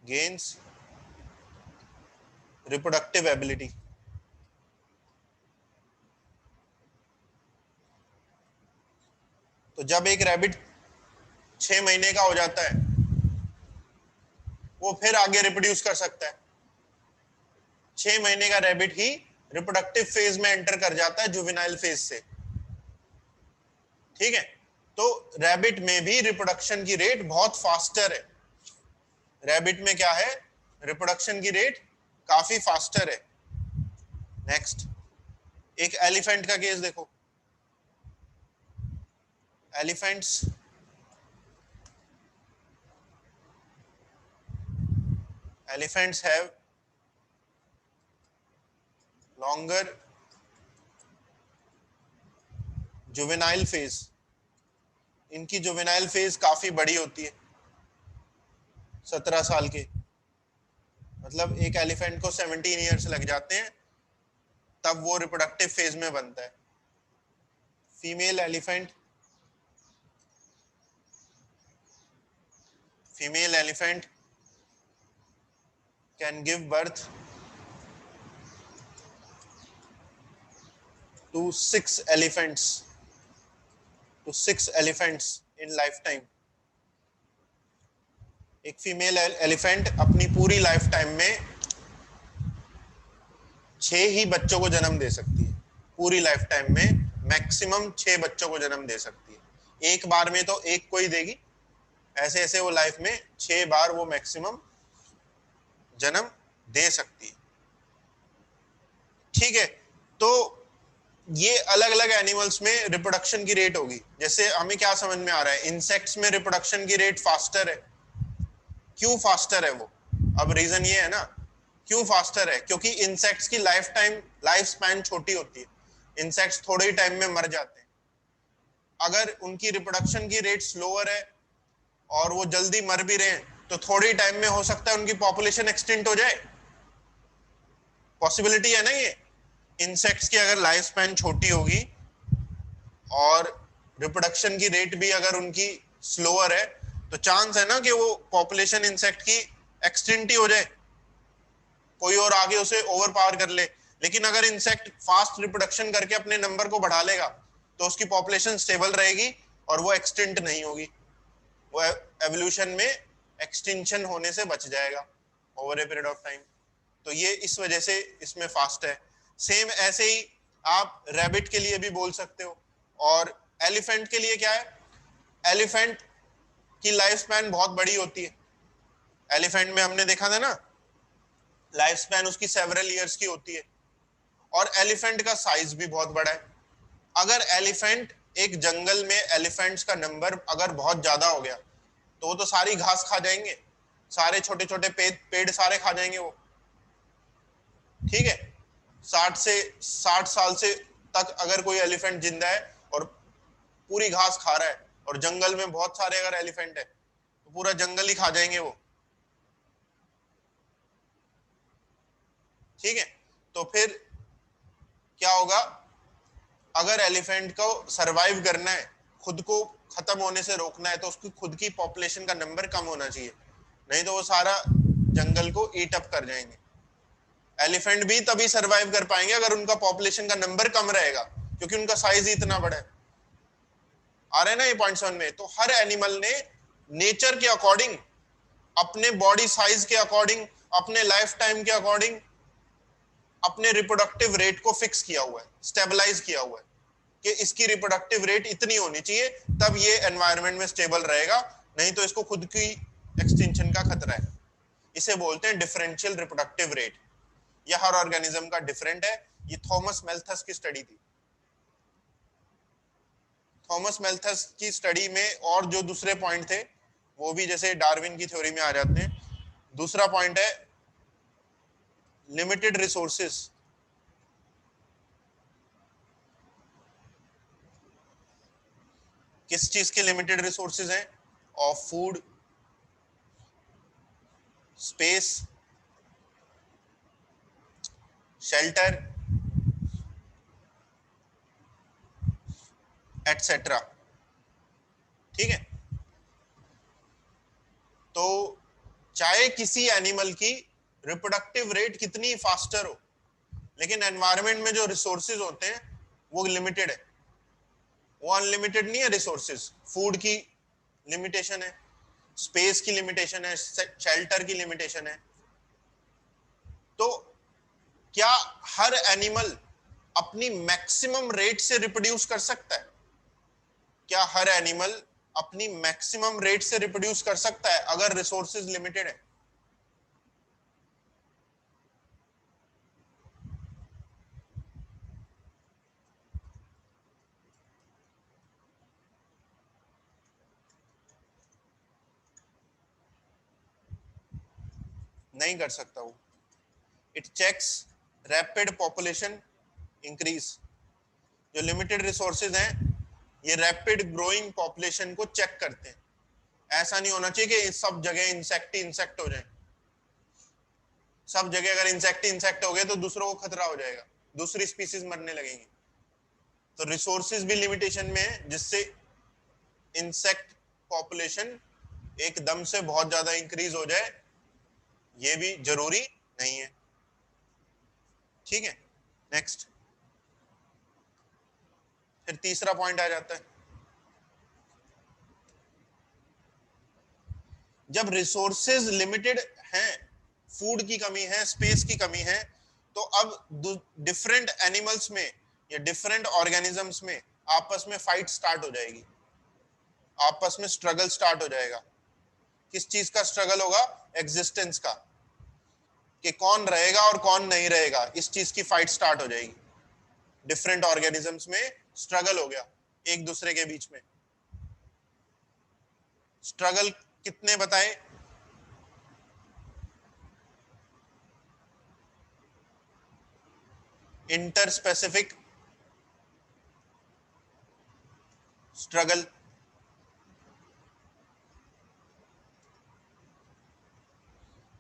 gains reproductive ability। तो जब एक रैबिट 6 महीने का हो जाता है, वो फिर आगे रिप्रोड्यूस कर सकता है। 6 महीने का रैबिट ही रिप्रोडक्टिव फेज में एंटर कर जाता है जुवेनाइल फेज से। ठीक है, तो रैबिट में भी रिप्रोडक्शन की रेट बहुत फास्टर है। रैबिट में क्या है, रिप्रोडक्शन की रेट काफी फास्टर है। नेक्स्ट, एक एलिफेंट का केस देखो। Elephants have longer juvenile phase. इनकी जुवेनाइल फेज काफी बड़ी होती है, 17 साल के। मतलब एक एलिफेंट को 17 ईयर्स लग जाते हैं, तब वो रिप्रोडक्टिव फेज में बनता है। Female elephant can give birth to 6 elephants in lifetime। एक फीमेल एलिफेंट अपनी पूरी लाइफ टाइम में 6 ही बच्चों को जन्म दे सकती है। पूरी लाइफ टाइम में मैक्सिमम 6 बच्चों को जन्म दे सकती है। एक बार में तो एक को ही देगी, ऐसे ऐसे वो लाइफ में 6 बार वो मैक्सिमम जन्म दे सकती है। ठीक है, तो ये अलग अलग एनिमल्स में रिप्रोडक्शन की रेट होगी। जैसे हमें क्या समझ में आ रहा है, इंसेक्ट्स में रिप्रोडक्शन की रेट फास्टर है। क्यों फास्टर है वो? अब रीजन ये है ना, क्यों फास्टर है, क्योंकि इंसेक्ट्स की लाइफ स्पैन छोटी होती है। इंसेक्ट्स थोड़े ही टाइम में मर जाते हैं। अगर उनकी रिप्रोडक्शन की रेट स्लोअर है और वो जल्दी मर भी रहे हैं, तो थोड़े टाइम में हो सकता है उनकी पॉपुलेशन एक्सटिंक्ट हो जाए। पॉसिबिलिटी है ना ये। इंसेक्ट्स की अगर लाइफ स्पैन छोटी होगी और रिप्रोडक्शन की रेट भी अगर उनकी स्लोअर है, तो चांस है ना कि वो पॉपुलेशन इंसेक्ट की एक्सटिंक्ट ही हो जाए, कोई और आगे उसे ओवर पावर कर ले। लेकिन अगर इंसेक्ट फास्ट रिप्रोडक्शन करके अपने नंबर को बढ़ा लेगा, तो उसकी पॉपुलेशन स्टेबल रहेगी और वो एक्सटिंक्ट नहीं होगी। वो एवोल्यूशन में एक्सटिंक्शन होने से बच जाएगा over a period of time. तो ये इस वजह से इसमें फास्ट है। सेम ऐसे ही आप रैबिट के लिए भी बोल सकते हो। और एलिफेंट के लिए क्या है, एलिफेंट की लाइफ स्पैन बहुत बड़ी होती है। एलिफेंट में हमने देखा था ना, लाइफ स्पैन उसकी सेवरल ईयर्स की होती है। और एलिफेंट का साइज भी बहुत बड़ा है। अगर एलिफेंट एक जंगल में एलिफेंट्स का नंबर अगर बहुत ज्यादा हो गया, तो वो तो सारी घास खा जाएंगे, सारे छोटे छोटे पेड़ सारे खा जाएंगे वो। ठीक है, 60 साल से तक अगर कोई एलिफेंट जिंदा है और पूरी घास खा रहा है, और जंगल में बहुत सारे अगर एलिफेंट है, तो पूरा जंगल ही खा जाएंगे वो। ठीक है, तो फिर क्या होगा, अगर एलिफेंट को सरवाइव करना है, खुद को खत्म होने से रोकना है, तो उसकी खुद की पॉपुलेशन का नंबर कम होना चाहिए, नहीं तो वो सारा जंगल को ईट अप कर जाएंगे। एलिफेंट भी तभी सरवाइव कर पाएंगे अगर उनका पॉपुलेशन का नंबर कम रहेगा, क्योंकि उनका साइज ही इतना बड़ा है। आ रहे ना ये पॉइंट समझ में? तो हर एनिमल ने नेचर के अकॉर्डिंग, अपने बॉडी साइज के अकॉर्डिंग, अपने लाइफ टाइम के अकॉर्डिंग अपने रिप्रोडक्टिव रेट को फिक्स किया हुआ है, स्टेबलाइज किया हुआ है। कि इसकी रिप्रोडक्टिव रेट इतनी होनी चाहिए, तब ये एनवायरनमेंट में स्टेबल रहेगा, नहीं तो इसको खुद की एक्सटिंक्शन का खतरा है। इसे बोलते हैं डिफरेंशियल रिप्रोडक्टिव रेट। यह हर ऑर्गेनिज्म का डिफरेंट है। ये थॉमस मेल्थस की स्टडी थी। थॉमस मेल्थस की स्टडी में और जो दूसरे पॉइंट थे वो भी जैसे डार्विन की थ्योरी में आ जाते हैं। दूसरा पॉइंट है लिमिटेड रिसोर्सेस। किस चीज के लिमिटेड रिसोर्सेज हैं? Of food, space, shelter, etcetera. ठीक है, तो चाहे किसी एनिमल की रिप्रोडक्टिव रेट कितनी फास्टर हो, लेकिन एनवायरनमेंट में जो रिसोर्सेज होते हैं वो लिमिटेड है। वो अनलिमिटेड नहीं है। रिसोर्सेज, फूड की लिमिटेशन है, स्पेस की लिमिटेशन है, शेल्टर की लिमिटेशन है। तो क्या हर एनिमल अपनी मैक्सिमम रेट से रिप्रोड्यूस कर सकता है? क्या हर एनिमल अपनी मैक्सिमम रेट से रिप्रोड्यूस कर सकता है अगर रिसोर्सेज लिमिटेड है? नहीं कर सकता वो। It checks rapid population increase. जो लिमिटेड रिसोर्सेज हैं ये रैपिड ग्रोइंग पॉपुलेशन को चेक करते हैं। ऐसा नहीं होना चाहिए कि सब जगह इंसेक्ट ही इंसेक्ट हो जाए। सब जगह अगर इंसेक्ट ही इंसेक्ट हो गए तो दूसरों को खतरा हो जाएगा, दूसरी स्पीसीज मरने लगेंगी। तो रिसोर्सेज भी लिमिटेशन में है, जिससे इंसेक्ट पॉपुलेशन एकदम से बहुत ज्यादा इंक्रीज हो जाए ये भी जरूरी नहीं है। ठीक है, नेक्स्ट। फिर तीसरा पॉइंट आ जाता है, जब रिसोर्सेज लिमिटेड हैं, फूड की कमी है, स्पेस की कमी है, तो अब डिफरेंट एनिमल्स में या डिफरेंट ऑर्गेनिजम्स में आपस में फाइट स्टार्ट हो जाएगी, आपस में स्ट्रगल स्टार्ट हो जाएगा। किस चीज का स्ट्रगल होगा? एग्जिस्टेंस का, कि कौन रहेगा और कौन नहीं रहेगा, इस चीज की फाइट स्टार्ट हो जाएगी। डिफरेंट ऑर्गेनिजम्स में स्ट्रगल हो गया एक दूसरे के बीच में। स्ट्रगल कितने बताए? Inter specific struggle.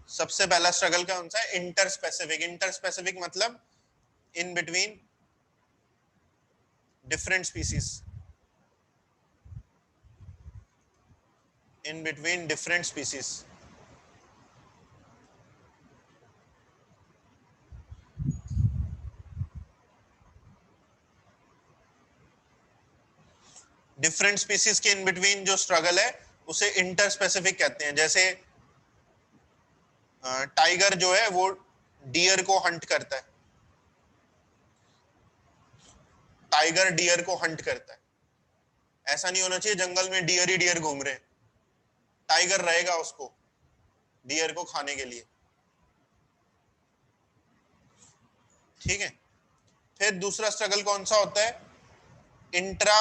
सबसे पहला स्ट्रगल कौन सा है? Inter specific. इंटर स्पेसिफिक मतलब in between different species, in between different species. Different species के इन बिटवीन जो स्ट्रगल है उसे इंटर स्पेसिफिक कहते हैं। जैसे टाइगर जो है वो डियर को हंट करता है, टाइगर डियर को हंट करता है। ऐसा नहीं होना चाहिए जंगल में डियर ही डियर घूम रहे हैं। टाइगर रहेगा उसको डियर को खाने के लिए। ठीक है, फिर दूसरा स्ट्रगल कौन सा होता है? Intra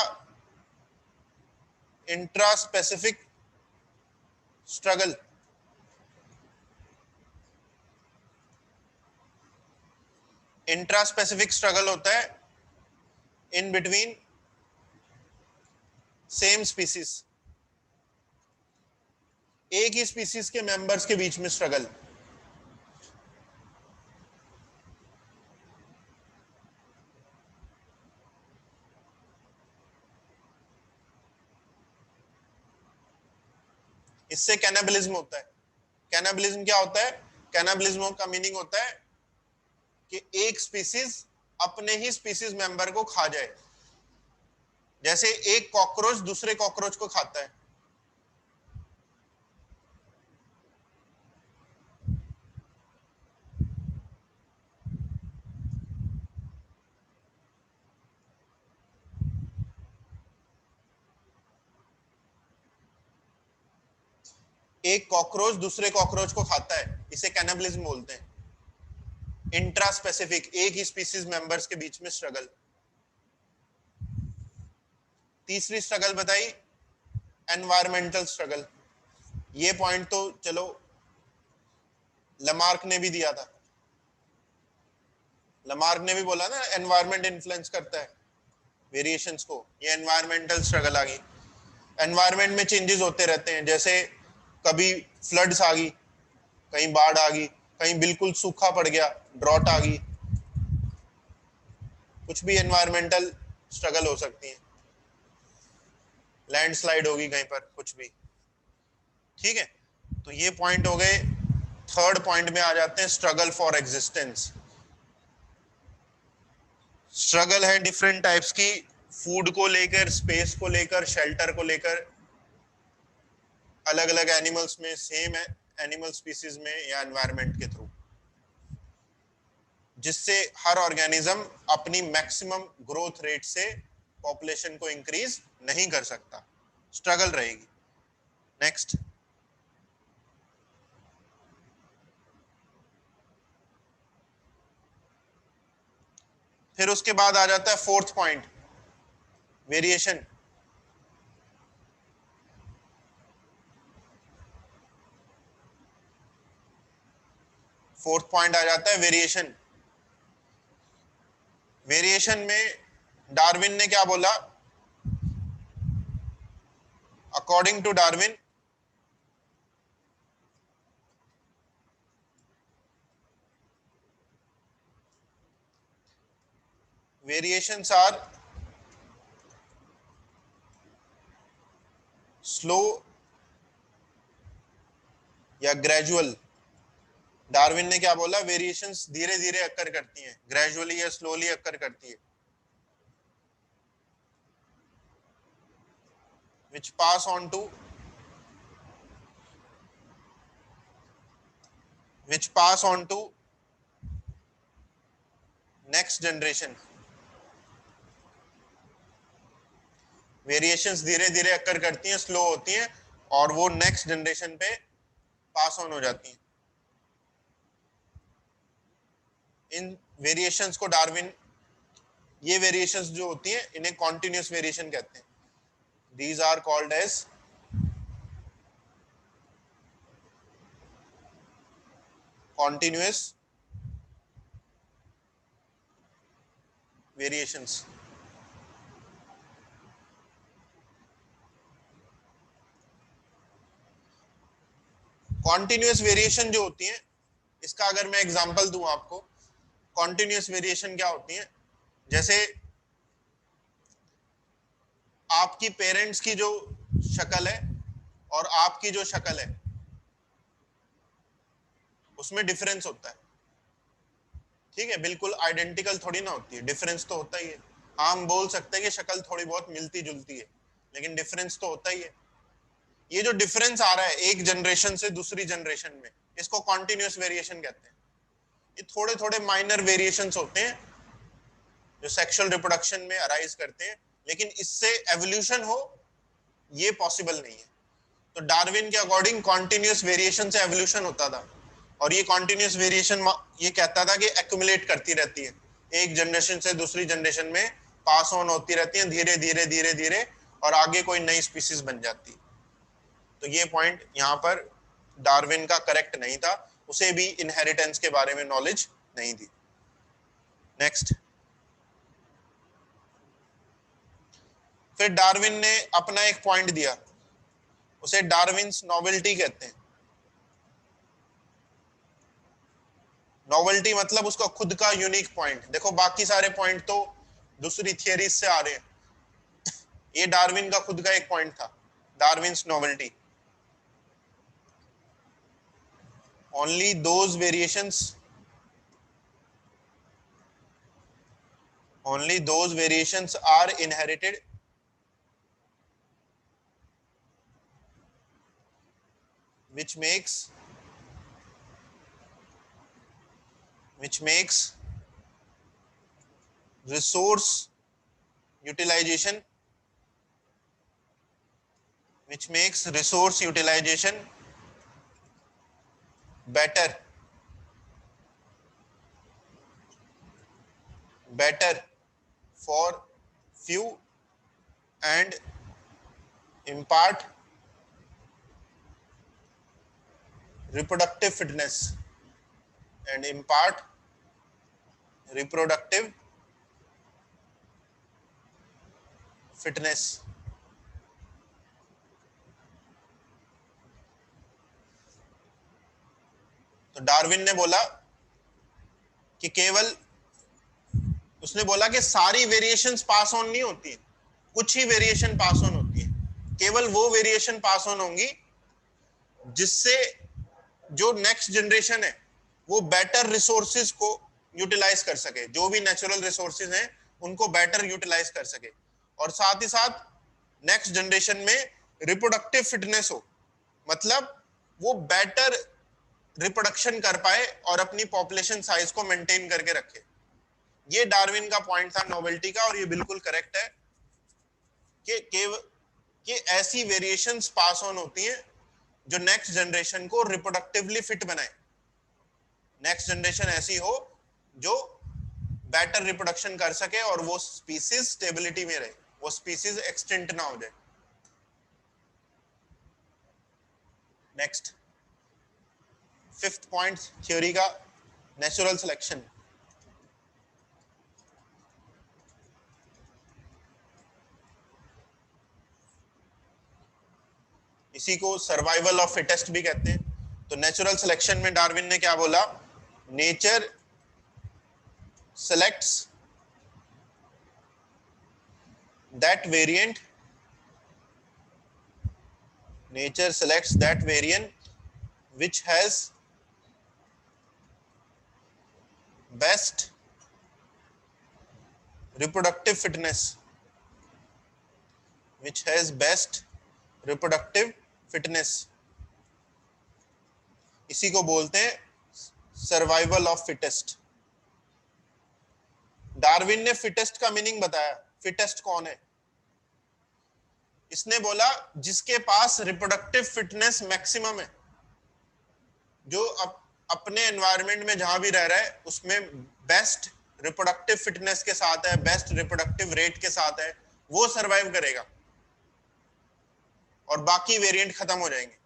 intra specific struggle. Intra specific struggle होता है इन बिटवीन सेम स्पीसीज, एक ही स्पीसीज के मेंबर्स के बीच में स्ट्रगल। इससे कैनाबलिज्म होता है। कैनाबलिज्म क्या होता है? कैनाबलिज्म का मीनिंग होता है कि एक स्पीसीज अपने ही स्पीसीज मेंबर को खा जाए। जैसे एक कॉकरोच दूसरे कॉकरोच को खाता है। एक कॉकरोच दूसरे कॉकरोच को खाता है, इसे कैनिबलिज्म बोलते हैं। इंट्रा स्पेसिफिक, एक ही स्पीसीज मेंबर्स के बीच में स्ट्रगल। तीसरी स्ट्रगल बताई एनवायरमेंटल स्ट्रगल। ये पॉइंट तो चलो लमार्क ने भी दिया था, लमार्क ने भी बोला ना एनवायरमेंट इन्फ्लुएंस करता है वेरिएशंस को, ये एनवायरमेंटल स्ट्रगल आ गई। एनवायरमेंट में चेंजेस होते रहते हैं, जैसे कभी फ्लड्स आ गई, कहीं बाढ़ आ गई, कहीं बिल्कुल सूखा पड़ गया, ड्रॉट आ गई, कुछ भी एनवायरमेंटल स्ट्रगल हो सकती है, लैंडस्लाइड होगी कहीं पर, कुछ भी। ठीक है, तो ये पॉइंट हो गए। थर्ड पॉइंट में आ जाते हैं स्ट्रगल फॉर एग्जिस्टेंस। स्ट्रगल है डिफरेंट टाइप्स की, फूड को लेकर, स्पेस को लेकर, शेल्टर को लेकर, अलग अलग एनिमल्स में, सेम एनिमल स्पीसीज में, या एनवायरनमेंट के थ्रू, जिससे हर ऑर्गेनिज्म अपनी मैक्सिमम ग्रोथ रेट से पॉपुलेशन को इंक्रीज नहीं कर सकता, स्ट्रगल रहेगी। नेक्स्ट, फिर उसके बाद आ जाता है fourth point, variation. Fourth point आ जाता है वेरिएशन। वेरिएशन में डार्विन ने क्या बोला? According to Darwin, variations are slow या ग्रेजुअल। डार्विन ने क्या बोला? वेरिएशंस धीरे धीरे अक्कर करती हैं, ग्रेजुअली या स्लोली अक्कर करती है, which pass on to next generation। Variations धीरे धीरे अक्कर करती हैं, स्लो होती हैं, और वो नेक्स्ट जनरेशन पे पास ऑन हो जाती हैं। इन वेरिएशंस को डार्विन, ये वेरिएशंस जो होती हैं इन्हें कॉन्टिन्यूस वेरिएशन कहते हैं। These are called as continuous variations. Continuous variation जो होती है, इसका अगर मैं एग्जांपल दूं आपको, कॉन्टिन्यूस वेरिएशन क्या होती है? जैसे आपकी पेरेंट्स की जो शक्ल है और आपकी जो शक्ल है उसमें डिफरेंस होता है। ठीक है, बिल्कुल आइडेंटिकल थोड़ी ना होती है, डिफरेंस तो होता ही है। हम बोल सकते हैं कि शक्ल थोड़ी बहुत मिलती जुलती है, लेकिन डिफरेंस तो होता ही है। ये जो डिफरेंस आ रहा है एक जनरेशन से दूसरी जनरेशन में, इसको कॉन्टिन्यूस वेरिएशन कहते हैं। ये थोड़े थोड़े माइनर वेरिएशंस होते हैं जो सेक्सुअल रिप्रोडक्शन में अराइज करते हैं, लेकिन इससे एवोल्यूशन हो ये पॉसिबल नहीं है। तो डार्विन के अकॉर्डिंग कॉन्टिन्यूस वेरिएशन से एवोल्यूशन होता था, और ये कॉन्टिन्यूस वेरिएशन ये कहता था कि एक्यूमुलेट करती रहती है, एक जनरेशन से दूसरी जनरेशन में पास ऑन होती रहती है, धीरे धीरे धीरे धीरे, और आगे कोई नई स्पीसीज बन जाती है। तो ये पॉइंट यहाँ पर डार्विन का करेक्ट नहीं था, उसे भी इनहेरिटेंस के बारे में नॉलेज नहीं थी। नेक्स्ट, फिर डार्विन ने अपना एक पॉइंट दिया, उसे डार्विन्स नोवेल्टी कहते हैं। नोवेल्टी मतलब उसका खुद का यूनिक पॉइंट। देखो बाकी सारे पॉइंट तो दूसरी थियरीज से आ रहे हैं, ये डार्विन का खुद का एक पॉइंट था, Darwin's novelty. Only those variations, only those variations are inherited which makes resource utilization, which makes resource utilization better for few and impart reproductive fitness and impart reproductive fitness। तो Darwin ने बोला कि केवल, उसने बोला कि सारी वेरिएशंस पास ऑन नहीं होती, कुछ ही वेरिएशन पास ऑन होती है। केवल वो वेरिएशन पास ऑन होंगी जिससे जो नेक्स्ट जनरेशन है वो बेटर रिसोर्सेज को यूटिलाइज कर सके, जो भी नेचुरल रिसोर्सेज हैं उनको बेटर यूटिलाइज कर सके, और साथ ही साथ नेक्स्ट जनरेशन में रिप्रोडक्टिव फिटनेस हो, मतलब वो बेटर रिप्रोडक्शन कर पाए और अपनी पॉपुलेशन साइज को मेंटेन करके रखे। ये डार्विन का पॉइंट था नोवेल्टी का, और ये बिल्कुल करेक्ट है कि ऐसी वेरिएशंस पास ऑन होती हैं जो नेक्स्ट जनरेशन को रिप्रोडक्टिवली फिट बनाए। नेक्स्ट जनरेशन ऐसी हो जो बेटर रिप्रोडक्शन कर सके और वो स्पीसीज स्टेबिलिटी में रहे, वो स्पीसीज एक्सटिंक्ट ना हो जाए। नेक्स्ट, फिफ्थ पॉइंट थ्योरी का, नेचुरल सिलेक्शन। इसी को सर्वाइवल ऑफ फिटेस्ट भी कहते हैं। तो नेचुरल सिलेक्शन में डार्विन ने क्या बोला? Nature selects that variant which has best reproductive fitness, इसी को बोलते हैं सर्वाइवल ऑफ फिटेस्ट। डार्विन ने फिटेस्ट का मीनिंग बताया। फिटेस्ट कौन है? इसने बोला जिसके पास रिप्रोडक्टिव फिटनेस मैक्सिमम है, जो अपने एनवायरनमेंट में जहां भी रह रहा है उसमें बेस्ट रिप्रोडक्टिव फिटनेस के साथ है, बेस्ट रिप्रोडक्टिव रेट के साथ है, वो सरवाइव करेगा और बाकी वेरिएंट खत्म हो जाएंगे।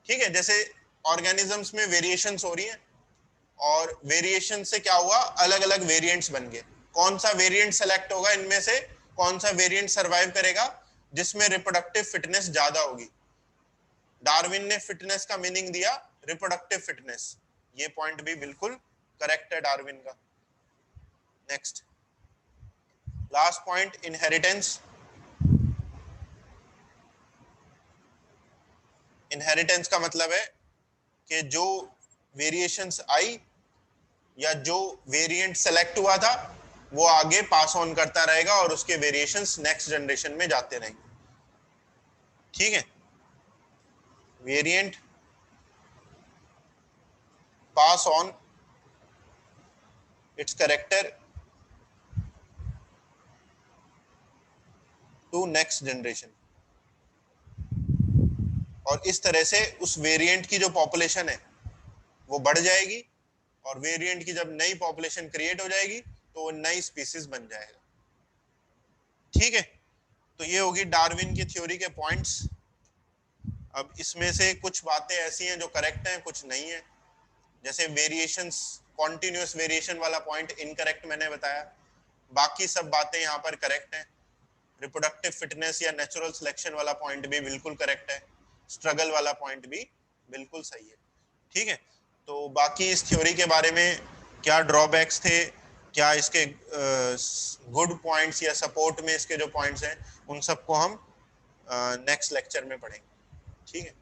ठीक है, जैसे ऑर्गेनिजम्स में वेरिएशंस हो रही हैं और वेरिएशन से क्या हुआ, अलग अलग वेरिएंट्स बन गए। कौन सा वेरिएंट सेलेक्ट होगा इनमें से, कौन सा वेरिएंट सरवाइव करेगा जिसमें रिप्रोडक्टिव फिटनेस ज्यादा होगी? डार्विन ने फिटनेस का मीनिंग दिया रिप्रोडक्टिव फिटनेस। ये पॉइंट भी बिल्कुल करेक्ट है डार्विन का। Next, last point, inheritance. Inheritance का मतलब है कि जो वेरिएशंस आई या जो वेरिएंट सेलेक्ट हुआ था वो आगे पास ऑन करता रहेगा और उसके वेरिएशंस नेक्स्ट जनरेशन में जाते रहेंगे। ठीक है, variant pass on its character to next generation, और इस तरह से उस वेरिएंट की जो पॉपुलेशन है वो बढ़ जाएगी, और वेरिएंट की जब नई पॉपुलेशन क्रिएट हो जाएगी तो वो नई स्पीसीज बन जाएगा। ठीक है, तो ये होगी डार्विन की थ्योरी के पॉइंट्स। अब इसमें से कुछ बातें ऐसी हैं जो करेक्ट हैं, कुछ नहीं है। जैसे वेरिएशंस, कॉन्टिन्यूअस वेरिएशन वाला पॉइंट इनकरेक्ट मैंने बताया, बाकी सब बातें यहाँ पर करेक्ट हैं। रिप्रोडक्टिव फिटनेस या नेचुरल सिलेक्शन वाला पॉइंट भी बिल्कुल करेक्ट है, स्ट्रगल वाला पॉइंट भी बिल्कुल सही है। ठीक है, तो बाकी इस थ्योरी के बारे में क्या ड्रॉबैक्स थे, क्या इसके गुड पॉइंट्स या सपोर्ट में इसके जो पॉइंट्स हैं, उन सबको हम नेक्स्ट लेक्चर में पढ़ेंगे। ठीक है।